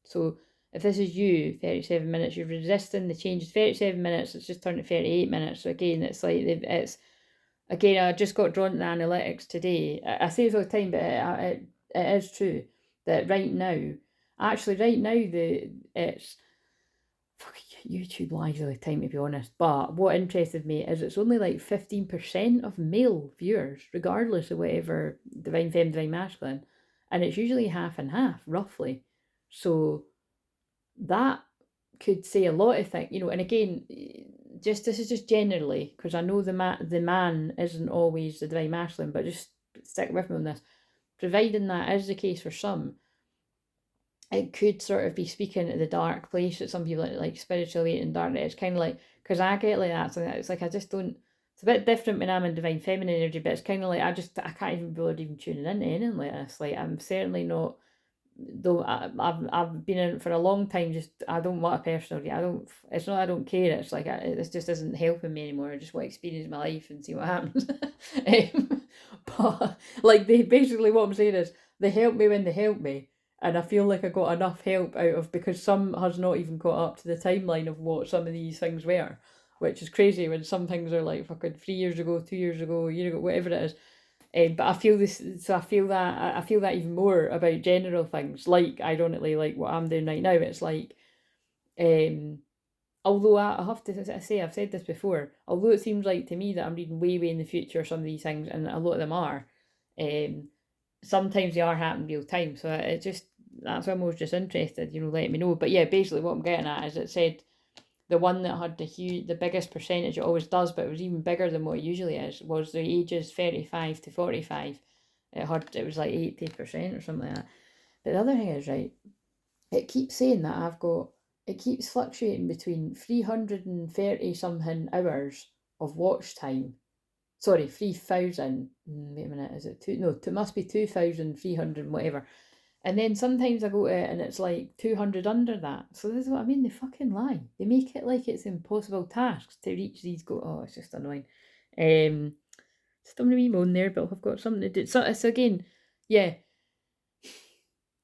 [SPEAKER 1] So if this is you, 37 minutes, you're resisting the changes. 37 minutes, it's just turned to 38 minutes. So again, it's like, again, I just got drawn to the analytics today. I say this all the time, but it is true that right now, it's, YouTube lies all the time, to be honest. But what interested me is it's only like 15% of male viewers, regardless of whatever divine femme, divine masculine. And it's usually half and half, roughly. So that could say a lot of things, and again, this is just generally, because I know the man isn't always the divine masculine, but just stick with me on this. Providing that is the case for some, it could sort of be speaking to the dark place that some people like spiritually and dark. It's kind of like, because I get like that, so it's like I just don't. It's a bit different when I'm in divine feminine energy, but it's kind of like I can't even bother even tuning into anything like this. Like, I'm certainly not. Though I've been in it for a long time. Just, I don't want a personal. It's not I don't care. It's like this just isn't helping me anymore. I just want to experience my life and see what happens. But like, they basically, what I'm saying is, they help me when they help me, and I feel like I got enough help out of, because some has not even got up to the timeline of what some of these things were, which is crazy when some things are like fucking 3 years ago, 2 years ago, a year ago, whatever it is. But I feel this, so I feel that even more about general things, like, ironically, like what I'm doing right now. It's like, although I have to say, I've said this before, although it seems like to me that I'm reading way, way in the future, some of these things, and a lot of them are, sometimes they are happening real time. So that's why I'm always just interested, let me know. But yeah, basically what I'm getting at is, it said the one that had the biggest percentage, it always does, but it was even bigger than what it usually is, was the ages 35 to 45. It was like 80% or something like that. But the other thing is, right, it keeps saying that it keeps fluctuating between 330 something hours of watch time. Sorry, 3,000. Wait a minute, is it two? No, it must be 2,300 whatever. And then sometimes I go to it and it's like 200 under that. So this is what I mean, they fucking lie. They make it like it's impossible tasks to reach these oh, it's just annoying. Just I'm gonna be moan there, but I've got something to do. So it's again, yeah,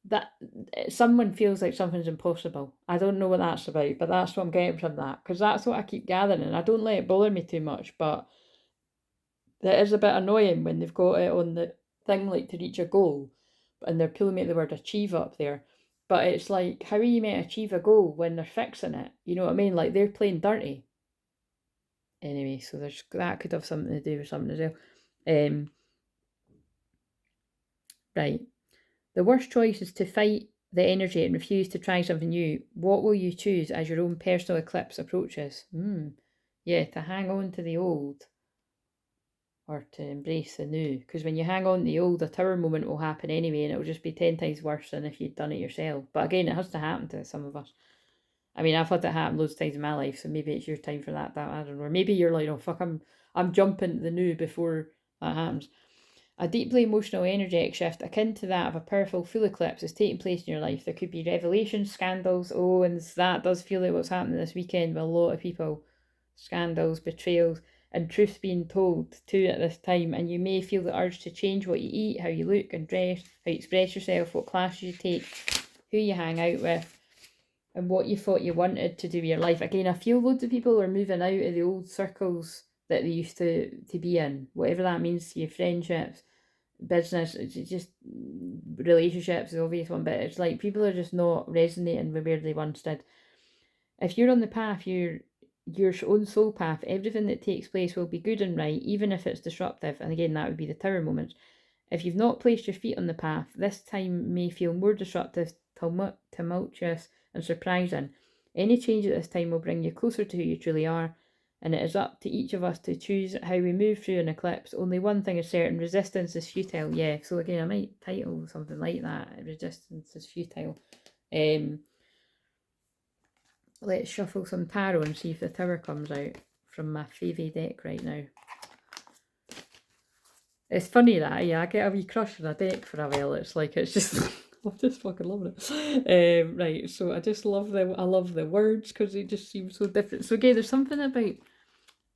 [SPEAKER 1] that someone feels like something's impossible. I don't know what that's about, but that's what I'm getting from that, because that's what I keep gathering, and I don't let it bother me too much, but that is a bit annoying when they've got it on the thing like to reach a goal, and they're pulling me the word achieve up there. But it's like, how are you meant to achieve a goal when they're fixing it? You know what I mean? Like, they're playing dirty. Anyway, so that could have something to do with something as well. Right. The worst choice is to fight the energy and refuse to try something new. What will you choose as your own personal eclipse approaches? Yeah, to hang on to the old or to embrace the new. Because when you hang on to the old, a tower moment will happen anyway, and it'll just be 10 times worse than if you'd done it yourself. But again, it has to happen to some of us. I mean, I've had it happen loads of times in my life, so maybe it's your time for that. I don't know. Or maybe you're like, oh fuck, I'm jumping to the new before that happens. A deeply emotional energetic shift akin to that of a powerful full eclipse is taking place in your life. There could be revelations, scandals. Oh, and that does feel like what's happening this weekend with a lot of people. Scandals, betrayals, and truths being told too at this time. And you may feel the urge to change what you eat, how you look and dress, how you express yourself, what classes you take, who you hang out with, and what you thought you wanted to do with your life. Again, I feel loads of people are moving out of the old circles that they used to be in, whatever that means to you, friendships, business, it's just relationships, the obvious one, but it's like people are just not resonating with where they once did. If you're on the path, your own soul path, everything that takes place will be good and right, even if it's disruptive. And again, that would be the tower moments. If you've not placed your feet on the path, this time may feel more disruptive, tumultuous, and surprising. Any change at this time will bring you closer to who you truly are, and it is up to each of us to choose how we move through an eclipse. Only one thing is certain: resistance is futile. Yeah, so again, I might title something like that: resistance is futile. Let's shuffle some tarot and see if the tower comes out from my favourite deck right now. It's funny that, yeah, I get a wee crush on a deck for a while. It's like, it's just, I'm just fucking loving it. Right, so I just love I love the words because they just seem so different. So again, there's something about,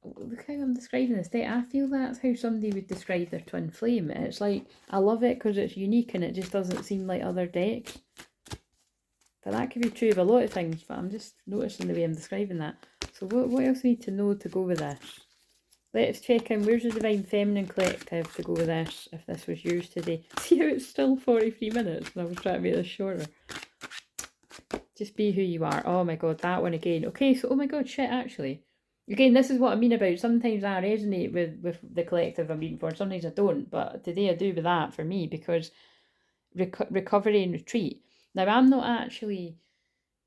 [SPEAKER 1] look how I'm describing this deck. I feel that's how somebody would describe their twin flame. It's like, I love it because it's unique and it just doesn't seem like other decks. But that could be true of a lot of things, but I'm just noticing the way I'm describing that. So what else do we need to know to go with this? Let's check in. Where's the Divine Feminine Collective to go with this, if this was yours today? See how it's still 43 minutes and I was trying to make this shorter. Just be who you are. Oh my god, that one again. Okay, so oh my god, shit, actually. Again, this is what I mean about sometimes I resonate with the collective I'm reading for, sometimes I don't, but today I do with that for me, because recovery and retreat. Now, I'm not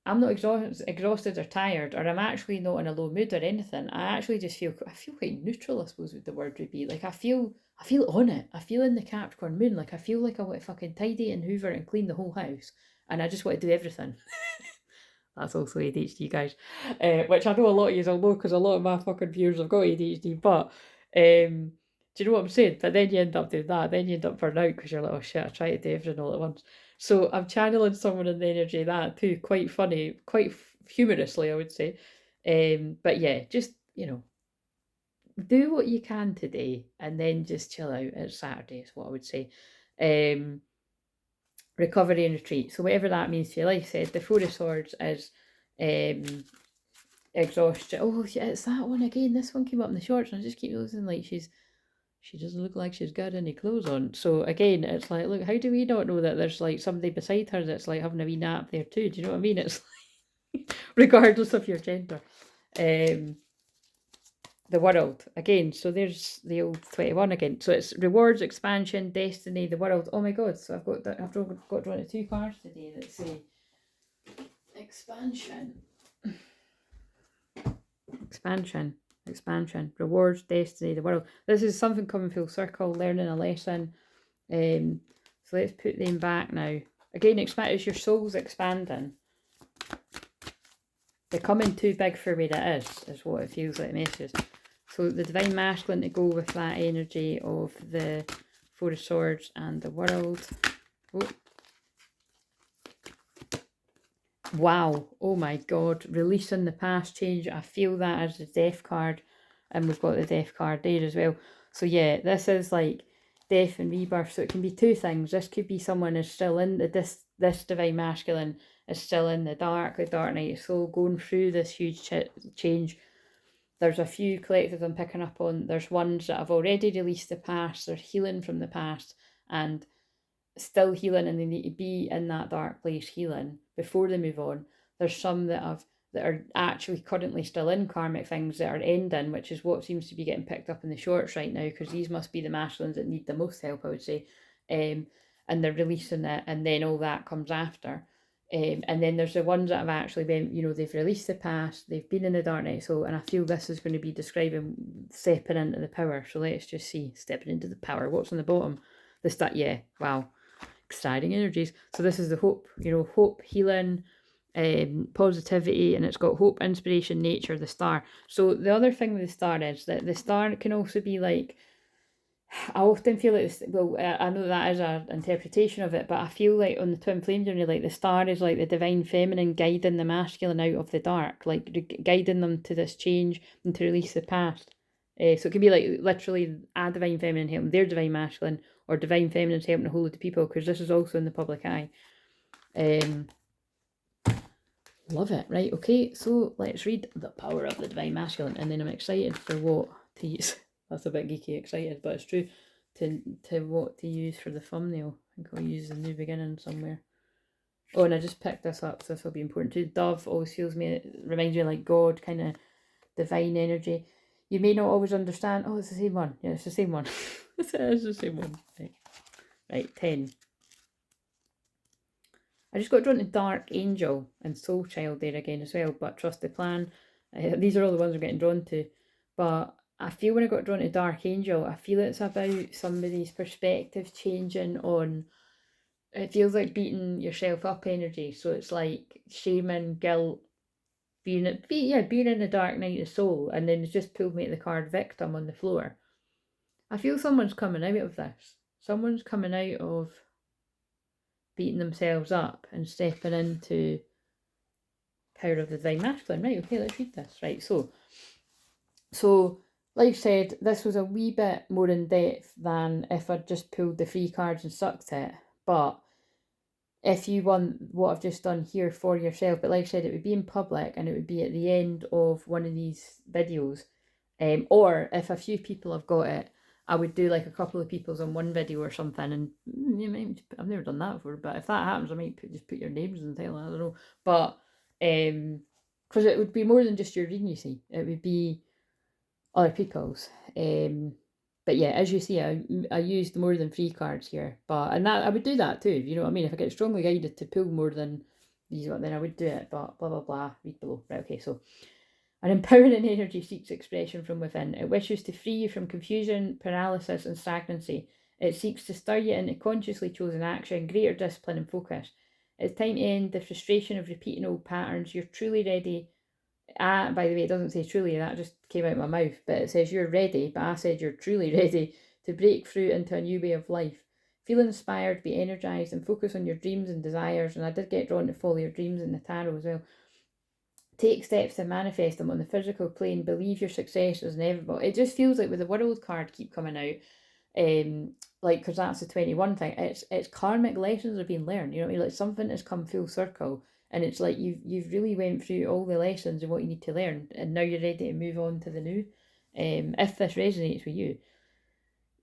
[SPEAKER 1] exhausted or tired, or I'm actually not in a low mood or anything. I actually just feel quite neutral, I suppose the word would be. Like, I feel on it. I feel in the Capricorn moon. Like, I feel like I want to fucking tidy and hoover and clean the whole house. And I just want to do everything. That's also ADHD, guys. Which I know a lot of you will know, because a lot of my fucking viewers have got ADHD. But, do you know what I'm saying? But then you end up doing that. Then you end up burning out because you're like, oh shit, I try to do everything all at once. So I'm channeling someone in the energy of that too. Quite funny, quite humorously, I would say. But yeah, just, do what you can today and then just chill out. It's Saturday is what I would say. Recovery and retreat. So whatever that means to you. Like I said, the Four of Swords is exhaustion. Oh yeah, it's that one again. This one came up in the shorts and I just keep noticing like she doesn't look like she's got any clothes on. So again, it's like, look, how do we not know that there's like somebody beside her that's like having a wee nap there too? Do you know what I mean? It's like, regardless of your gender. The world again. So there's the old 21 again. So it's rewards, expansion, destiny, the world. Oh my god! So I've got drawn 2 cards today that say expansion. expansion, expansion, rewards, destiny, the world. This is something coming full circle, learning a lesson. So let's put them back now. Again, expand as your soul's expanding. Becoming too big for where it is what it feels like messages. So the Divine Masculine to go with that energy of the Four of Swords and the World. Oh. Wow, oh my god, releasing the past, change. I feel that as the Death card, and we've got the Death card there as well. So yeah, this is like death and rebirth. So it can be two things. This could be someone is still in this Divine Masculine is still in the dark night of soul, going through this huge change. There's a few collectives I'm picking up on. There's ones that have already released the past, they're healing from the past and still healing, and they need to be in that dark place healing before they move on. There's some that are actually currently still in karmic things that are ending, which is what seems to be getting picked up in the shorts right now, because these must be the masculines that need the most help, I would say. And they're releasing it, and then all that comes after. And then there's the ones that have actually been, they've released the past, they've been in the dark night soul, and I feel this is going to be describing stepping into the power. So let's just see, stepping into the power. What's on the bottom? Yeah, wow. Exciting energies. So this is the hope, hope, healing, positivity, and it's got hope, inspiration, nature, the star. So the other thing with the star is that the star can also be like, I often feel like this, I know that is an interpretation of it, but I feel like on the twin flame journey, like the star is like the divine feminine guiding the masculine out of the dark, like guiding them to this change and to release the past. So it can be like literally a divine feminine helping their divine masculine, or divine feminine helping a whole lot of people, because this is also in the public eye. Love it. Right, okay, so let's read the power of the divine masculine, and then I'm excited for what to use. That's a bit geeky excited, but it's true. To what to use for the thumbnail. I think I'll use the new beginning somewhere. Oh, and I just picked this up, so this will be important too. Dove always reminds me like God, kind of divine energy. You may not always understand. Oh, it's the same one. Yeah, it's the same one. It's the same one. Right, 10. I just got drawn to Dark Angel and Soul Child there again as well, but Trust the Plan. These are all the ones I'm getting drawn to. But I feel when I got drawn to Dark Angel, I feel it's about somebody's perspective changing on, it feels like beating yourself up energy. So it's like shaming, guilt, being in the dark night of soul, and then it's just pulled me to the card victim on the floor. I feel someone's coming out of this. Someone's coming out of beating themselves up and stepping into power of the divine masculine. Right, okay, let's read this. Right, so like I said, this was a wee bit more in depth than if I'd just pulled the free cards and sucked it. But if you want what I've just done here for yourself, but like I said, it would be in public and it would be at the end of one of these videos. Or if a few people have got it, I would do like a couple of people's on one video or something, and I've never done that before, but if that happens, I might just put your names and title, I don't know. But because it would be more than just your reading, you see, it would be other people's. But yeah, as you see, I used more than 3 cards here, and that I would do that too. You know what I mean? If I get strongly guided to pull more than these, then I would do it. But blah blah blah. Read below. Right. Okay. So, an empowering energy seeks expression from within. It wishes to free you from confusion, paralysis, and stagnancy. It seeks to stir you into consciously chosen action, greater discipline, and focus. It's time to end the frustration of repeating old patterns. You're truly ready. By the way, it doesn't say truly, that just came out of my mouth, but it says you're ready, but I said you're truly ready to break through into a new way of life. Feel inspired, be energized, and focus on your dreams and desires. And I did get drawn to follow your dreams in the tarot as well. Take steps to manifest them on the physical plane. Believe your success is inevitable. It just feels like with the World card keep coming out, because that's the 21 thing. It's karmic lessons are being learned. You know what I mean? Like something has come full circle. And it's like you've really went through all the lessons and what you need to learn, and now you're ready to move on to the new. If this resonates with you,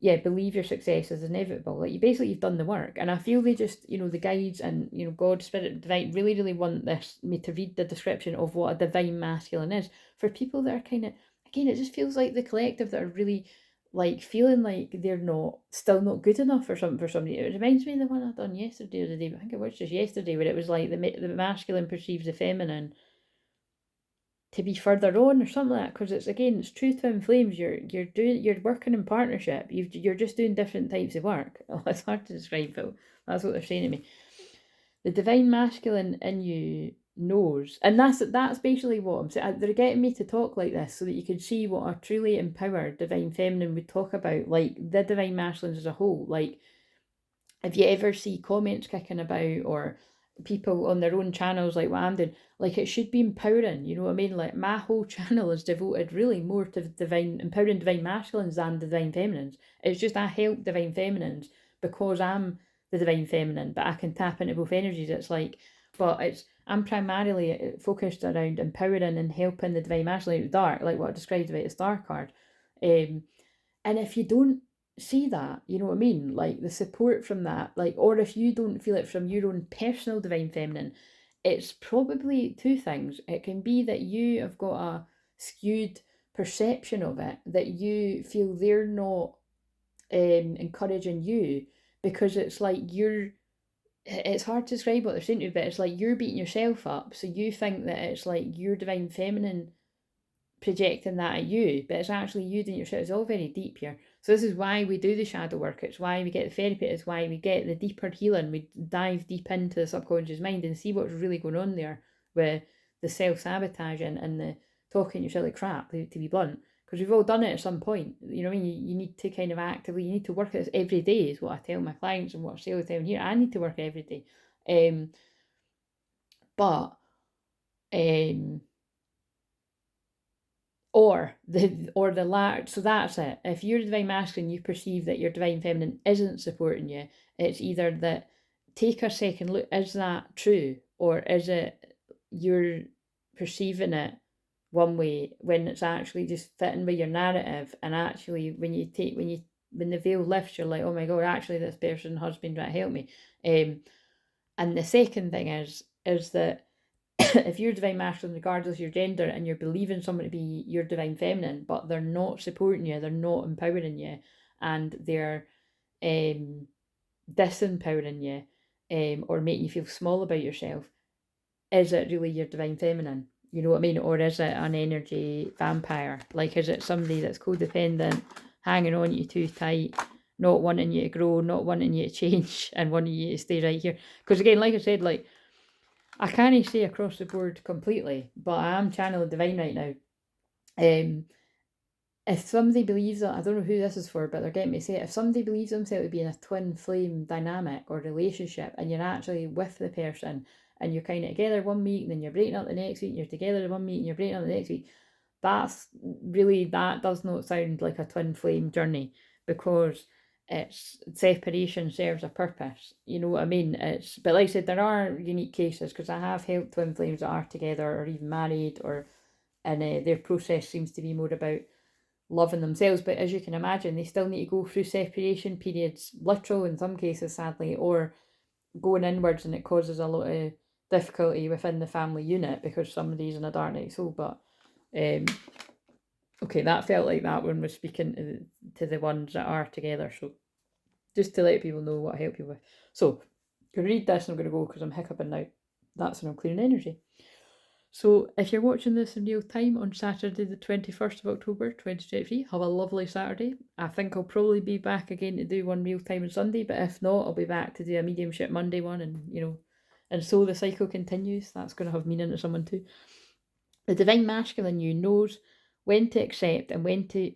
[SPEAKER 1] yeah, believe your success is inevitable. Like you've done the work, and I feel they just, the guides and God, Spirit, Divine really, really want me to read the description of what a divine masculine is for people that are kind of, again, it just feels like the collective that are really like feeling like they're still not good enough for somebody. It reminds me of the one I done yesterday or the day. I think it was just yesterday, where it was like the masculine perceives the feminine. to be further on or something like that, because it's true twin flames. You're working in partnership. You're just doing different types of work. Oh, it's hard to describe, but that's what they're saying to me. The divine masculine in you knows, and that's basically what I'm saying. They're getting me to talk like this so that you can see what a truly empowered divine feminine would talk about, like the divine masculine as a whole. Like, if you ever see comments kicking about or people on their own channels like what I'm doing, like, it should be empowering, you know what I mean? Like, my whole channel is devoted really more to empowering divine masculines than divine feminines. It's just I help divine feminines because I'm the divine feminine, but I can tap into both energies. It's like, but I'm primarily focused around empowering and helping the divine masculine out dark, like what I described about the star card. And if you don't see that, you know what I mean, like the support from that, like, or if you don't feel it from your own personal divine feminine, it's probably two things. It can be that you have got a skewed perception of it, that you feel they're not encouraging you, because it's like it's hard to describe what they're saying to you, but it's like you're beating yourself up, so you think that it's like your divine feminine projecting that at you, but it's actually you doing yourself. It's all very deep here. So this is why we do the shadow work. It's why we get the therapy. It's why we get the deeper healing. We dive deep into the subconscious mind and see what's really going on there with the self-sabotaging and the talking yourself like crap, to be blunt. Because we've all done it at some point. You know what I mean? You need to kind of actively, you need to work at this every day, is what I tell my clients and what I say with them here. I need to work every day. But or the latter. So that's it. If you're divine masculine, you perceive that your divine feminine isn't supporting you, it's either that, take a second look, is that true, or is it you're perceiving it one way when it's actually just fitting with your narrative, and actually when the veil lifts, you're like, oh my god, actually this person has been trying to help me. And the second thing is that if you're divine masculine, regardless of your gender, and you're believing someone to be your divine feminine, but they're not supporting you, they're not empowering you, and they're disempowering you, or making you feel small about yourself, is it really your divine feminine? You know what I mean? Or is it an energy vampire? Like, is it somebody that's codependent, hanging on you too tight, not wanting you to grow, not wanting you to change, and wanting you to stay right here? Because again, like I said, like, I can't say across the board completely, but I am channeling divine right now. If somebody believes that, I don't know who this is for, but they're getting me to say it. If somebody believes themselves to be in a twin flame dynamic or relationship, and you're actually with the person, and you're kind of together one week, and then you're breaking up the next week, and you're together one week, and you're breaking up the next week, that does not sound like a twin flame journey, because it's separation serves a purpose. You know what I mean? But like I said, there are unique cases, because I have helped twin flames that are together or even married, and their process seems to be more about loving themselves. But as you can imagine, they still need to go through separation periods, literal in some cases, sadly, or going inwards, and it causes a lot of difficulty within the family unit because somebody's in a dark night soul. But okay, that felt like that one was speaking to the ones that are together. So just to let people know what I help you with. So I'm going to read this, and I'm going to go because I'm hiccuping now. That's when I'm clearing energy. So if you're watching this in real time on Saturday the 21st of October 2023, have a lovely Saturday. I think I'll probably be back again to do one real time on Sunday, but if not, I'll be back to do a mediumship Monday one, and so the cycle continues. That's going to have meaning to someone too. The divine masculine you knows when to accept and when to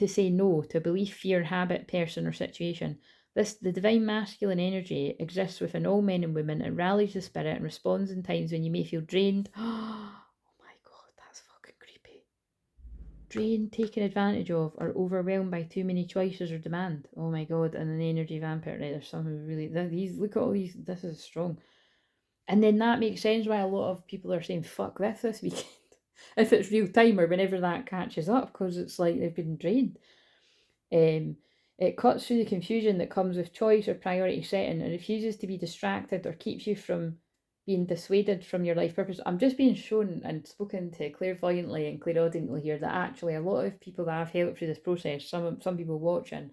[SPEAKER 1] say no to a belief, fear, habit, person, or situation. The divine masculine energy exists within all men and women. It rallies the spirit and responds in times when you may feel drained. Oh my god, that's fucking creepy. Drained, taken advantage of, or overwhelmed by too many choices or demand. Oh my god, and an energy vampire. Right, there's something really. Look at all these. This is strong. And then that makes sense why a lot of people are saying fuck this weekend. If it's real time or whenever that catches up, because it's like they've been drained. It cuts through the confusion that comes with choice or priority setting, and refuses to be distracted or keeps you from being dissuaded from your life purpose. I'm just being shown and spoken to clairvoyantly and clairaudiently here that actually a lot of people that I've helped through this process, some people watching,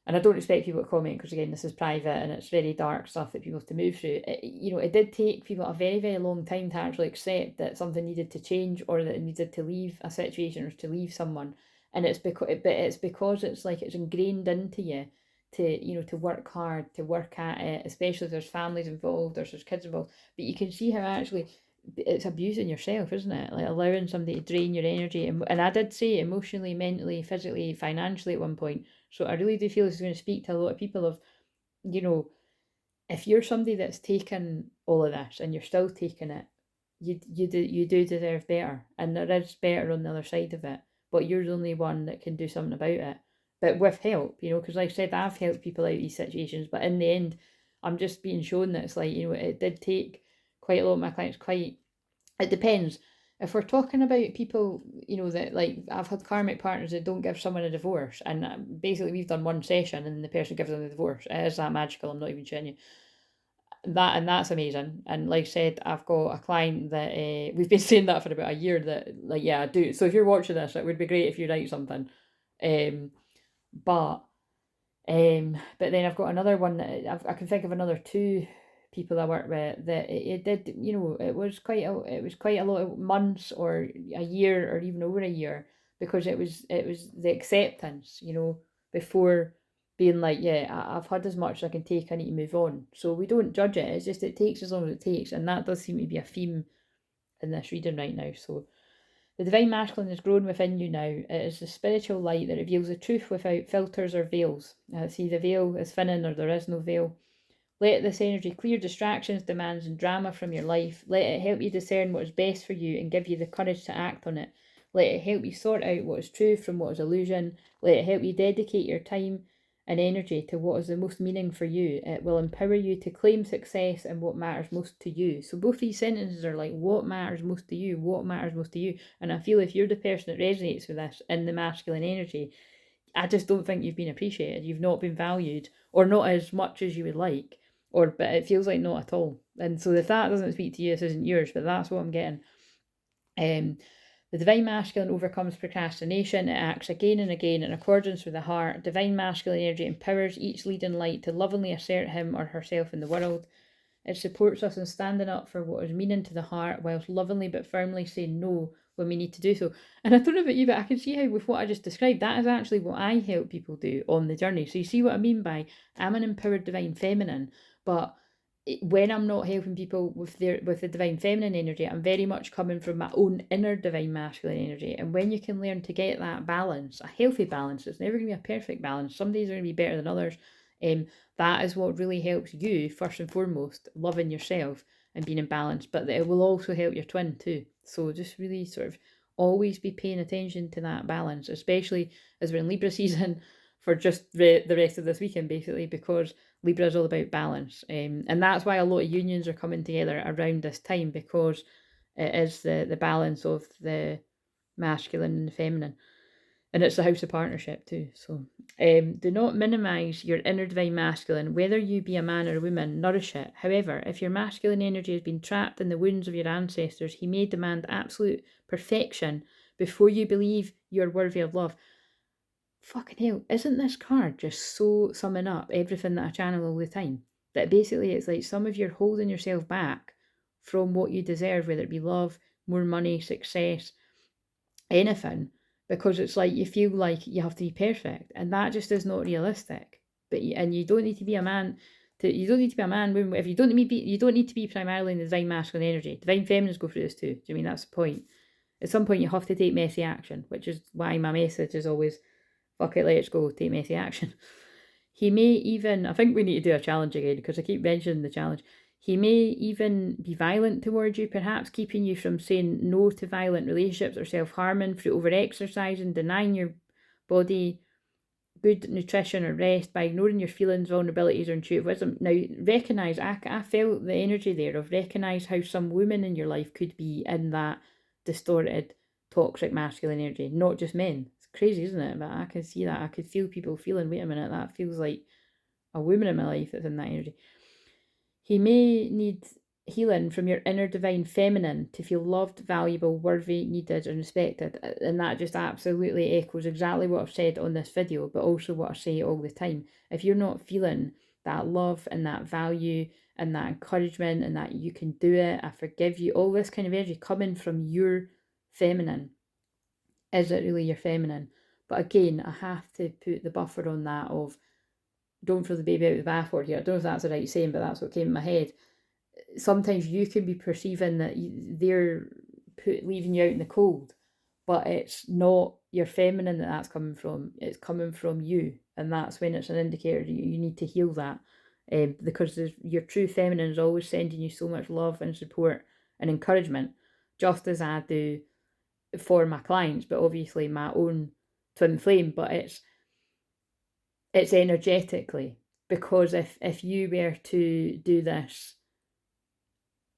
[SPEAKER 1] and I don't expect people to comment because, again, this is private and it's very dark stuff that people have to move through. It did take people a very, very long time to actually accept that something needed to change, or that it needed to leave a situation or to leave someone. And it's because it's like it's ingrained into you to work hard, to work at it, especially if there's families involved or there's kids involved. But you can see how actually it's abusing yourself, isn't it? Like allowing somebody to drain your energy. And I did say emotionally, mentally, physically, financially at one point. So I really do feel this is going to speak to a lot of people of, if you're somebody that's taken all of this and you're still taking it, you do deserve better. And there is better on the other side of it. But you're the only one that can do something about it. But with help, because like I said, I've helped people out of these situations. But in the end, I'm just being shown that it's like, it did take quite a lot of my clients it depends. If we're talking about people, that like I've had karmic partners that don't give someone a divorce, and basically we've done one session and the person gives them the divorce. It is that magical. I'm not even shitting you. That's amazing. And like I said, I've got a client that we've been saying that for about a year. That like, yeah, I do. So if you're watching this, it would be great if you write something. Um, but but then I've got another one that I can think of another two people I work with that it did, it was quite a lot of months or a year or even over a year, because it was the acceptance, before being like, yeah, I've had as much as I can take, I need to move on. So we don't judge it. It's just it takes as long as it takes, and that does seem to be a theme in this reading right now. So the divine masculine is grown within you now. It is the spiritual light that reveals the truth without filters or veils. See, the veil is thinning, or there is no veil. Let this energy clear distractions, demands, and drama from your life. Let it help you discern what is best for you and give you the courage to act on it. Let it help you sort out what is true from what is illusion. Let it help you dedicate your time and energy to what is the most meaning for you. It will empower you to claim success and what matters most to you. So both these sentences are like, what matters most to you? What matters most to you? And I feel if you're the person that resonates with this in the masculine energy, I just don't think you've been appreciated. You've not been valued, or not as much as you would like, but it feels like not at all. And so if that doesn't speak to you, this isn't yours, but that's what I'm getting. The divine masculine overcomes procrastination. It acts again and again in accordance with the heart. Divine masculine energy empowers each leading light to lovingly assert him or herself in the world. It supports us in standing up for what is meaning to the heart, whilst lovingly but firmly saying no when we need to do so. And I don't know about you, but I can see how with what I just described, that is actually what I help people do on the journey. So you see what I mean by I'm an empowered divine feminine, but when I'm not helping people with the divine feminine energy, I'm very much coming from my own inner divine masculine energy. And when you can learn to get that balance, a healthy balance, it's never going to be a perfect balance. Some days are going to be better than others. That is what really helps you, first and foremost, loving yourself and being in balance. But it will also help your twin too. So just really sort of always be paying attention to that balance, especially as we're in Libra season for just the rest of this weekend, basically, because Libra is all about balance. And that's why a lot of unions are coming together around this time, because it is the balance of the masculine and the feminine. And it's the house of partnership too. So do not minimise your inner divine masculine, whether you be a man or a woman, nourish it. However, if your masculine energy has been trapped in the wounds of your ancestors, he may demand absolute perfection before you believe you're worthy of love. Fucking hell, isn't this card just so summing up everything that I channel all the time? That basically it's like some of you're holding yourself back from what you deserve, whether it be love, more money, success, anything, because it's like you feel like you have to be perfect, and that just is not realistic. And you don't need to be a man. You don't need to be a man, woman. If you don't need to be primarily in the divine masculine energy. Divine feminines go through this too. Do you mean that's the point? At some point, you have to take messy action, which is why my message is always, fuck it, let's go, take messy action. He may even, I think we need to do a challenge again, because I keep mentioning the challenge. He may even be violent towards you, perhaps keeping you from saying no to violent relationships or self-harming through over-exercising, denying your body good nutrition or rest, by ignoring your feelings, vulnerabilities, or intuitive wisdom. Now, recognise, I felt the energy there of recognise how some women in your life could be in that distorted, toxic masculine energy, not just men. Crazy, isn't it? But I can see that. I could feel people feeling, wait a minute, that feels like a woman in my life that's in that energy. He may need healing from your inner divine feminine to feel loved, valuable, worthy, needed, and respected. And that just absolutely echoes exactly what I've said on this video, but also what I say all the time. If you're not feeling that love and that value and that encouragement and that you can do it, I forgive you, all this kind of energy coming from your feminine, is it really your feminine? But again, I have to put the buffer on that of don't throw the baby out with the bathwater here. I don't know if that's the right saying, but that's what came in my head. Sometimes you can be perceiving that they're leaving you out in the cold, but it's not your feminine that's coming from. It's coming from you, and that's when it's an indicator you need to heal that, because your true feminine is always sending you so much love and support and encouragement, just as I do for my clients, but obviously my own twin flame. But it's energetically, because if you were to do this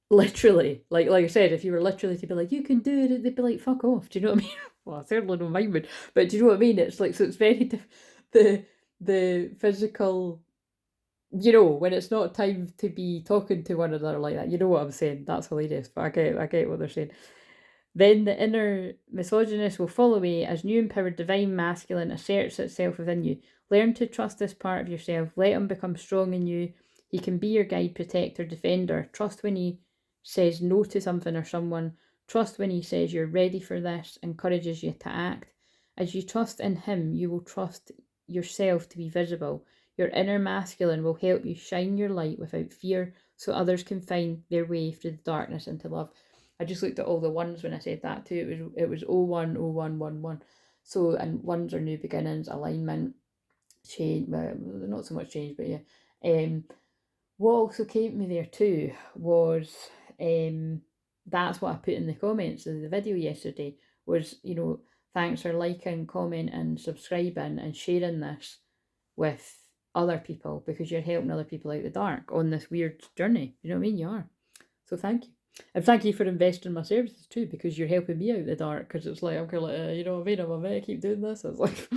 [SPEAKER 1] literally, like I said, if you were literally to be like, you can do it, they'd be like, fuck off. Do you know what I mean? Well, I certainly don't mind, but do you know what I mean? It's like, so it's very the physical, you know, when it's not time to be talking to one another like that. You know what I'm saying? That's hilarious, but I get what they're saying. Then the inner misogynist will fall away as new empowered divine masculine asserts itself within you. Learn to trust this part of yourself. Let him become strong in you. He can be your guide, protector, defender. Trust when he says no to something or someone. Trust when he says you're ready for this, encourages you to act. As you trust in him, you will trust yourself to be visible. Your inner masculine will help you shine your light without fear so others can find their way through the darkness into love. I just looked at all the ones when I said that too. It was 010111. So, and ones are new beginnings, alignment, change, well, not so much change, but yeah. What also came to me there too was, that's what I put in the comments of the video yesterday, was, you know, thanks for liking, commenting, subscribing and sharing this with other people, because you're helping other people out the dark on this weird journey. You know what I mean? You are. So thank you. And thank you for investing in my services too, because you're helping me out in the dark. Because it's like, I'm kind of like, you know what I mean? I'm a keep doing this. It's like,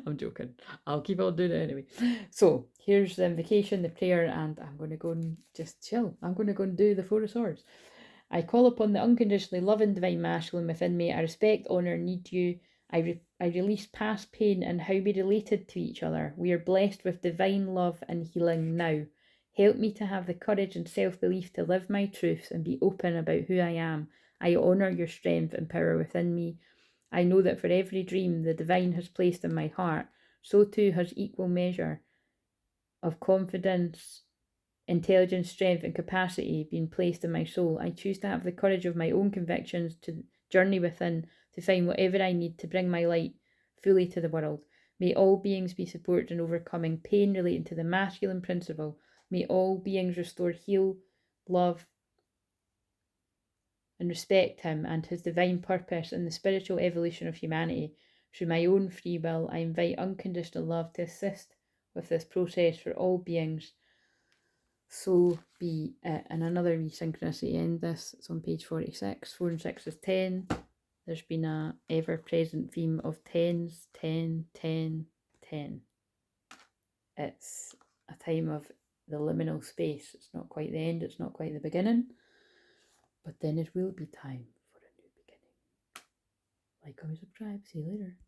[SPEAKER 1] I'm joking. I'll keep on doing it anyway. So here's the invocation, the prayer, and I'm going to go and just chill. I'm going to go and do the Four of Swords. I call upon the unconditionally loving divine masculine within me. I respect, honour, need you. I release past pain and how we related to each other. We are blessed with divine love and healing now. Help me to have the courage and self-belief to live my truths and be open about who I am. I honour your strength and power within me. I know that for every dream the divine has placed in my heart, so too has equal measure of confidence, intelligence, strength, and capacity been placed in my soul. I choose to have the courage of my own convictions to journey within, to find whatever I need to bring my light fully to the world. May all beings be supported in overcoming pain relating to the masculine principle. May all beings restore, heal, love, and respect him and his divine purpose in the spiritual evolution of humanity. Through my own free will, I invite unconditional love to assist with this process for all beings. So be it. And another wee synchronicity in this, it's on page 46. 4 and 6 is 10. There's been a ever-present theme of 10s, 10, 10, 10. It's a time of the liminal space. It's not quite the end, it's not quite the beginning, but then it will be time for a new beginning. Like, comment, subscribe, see you later.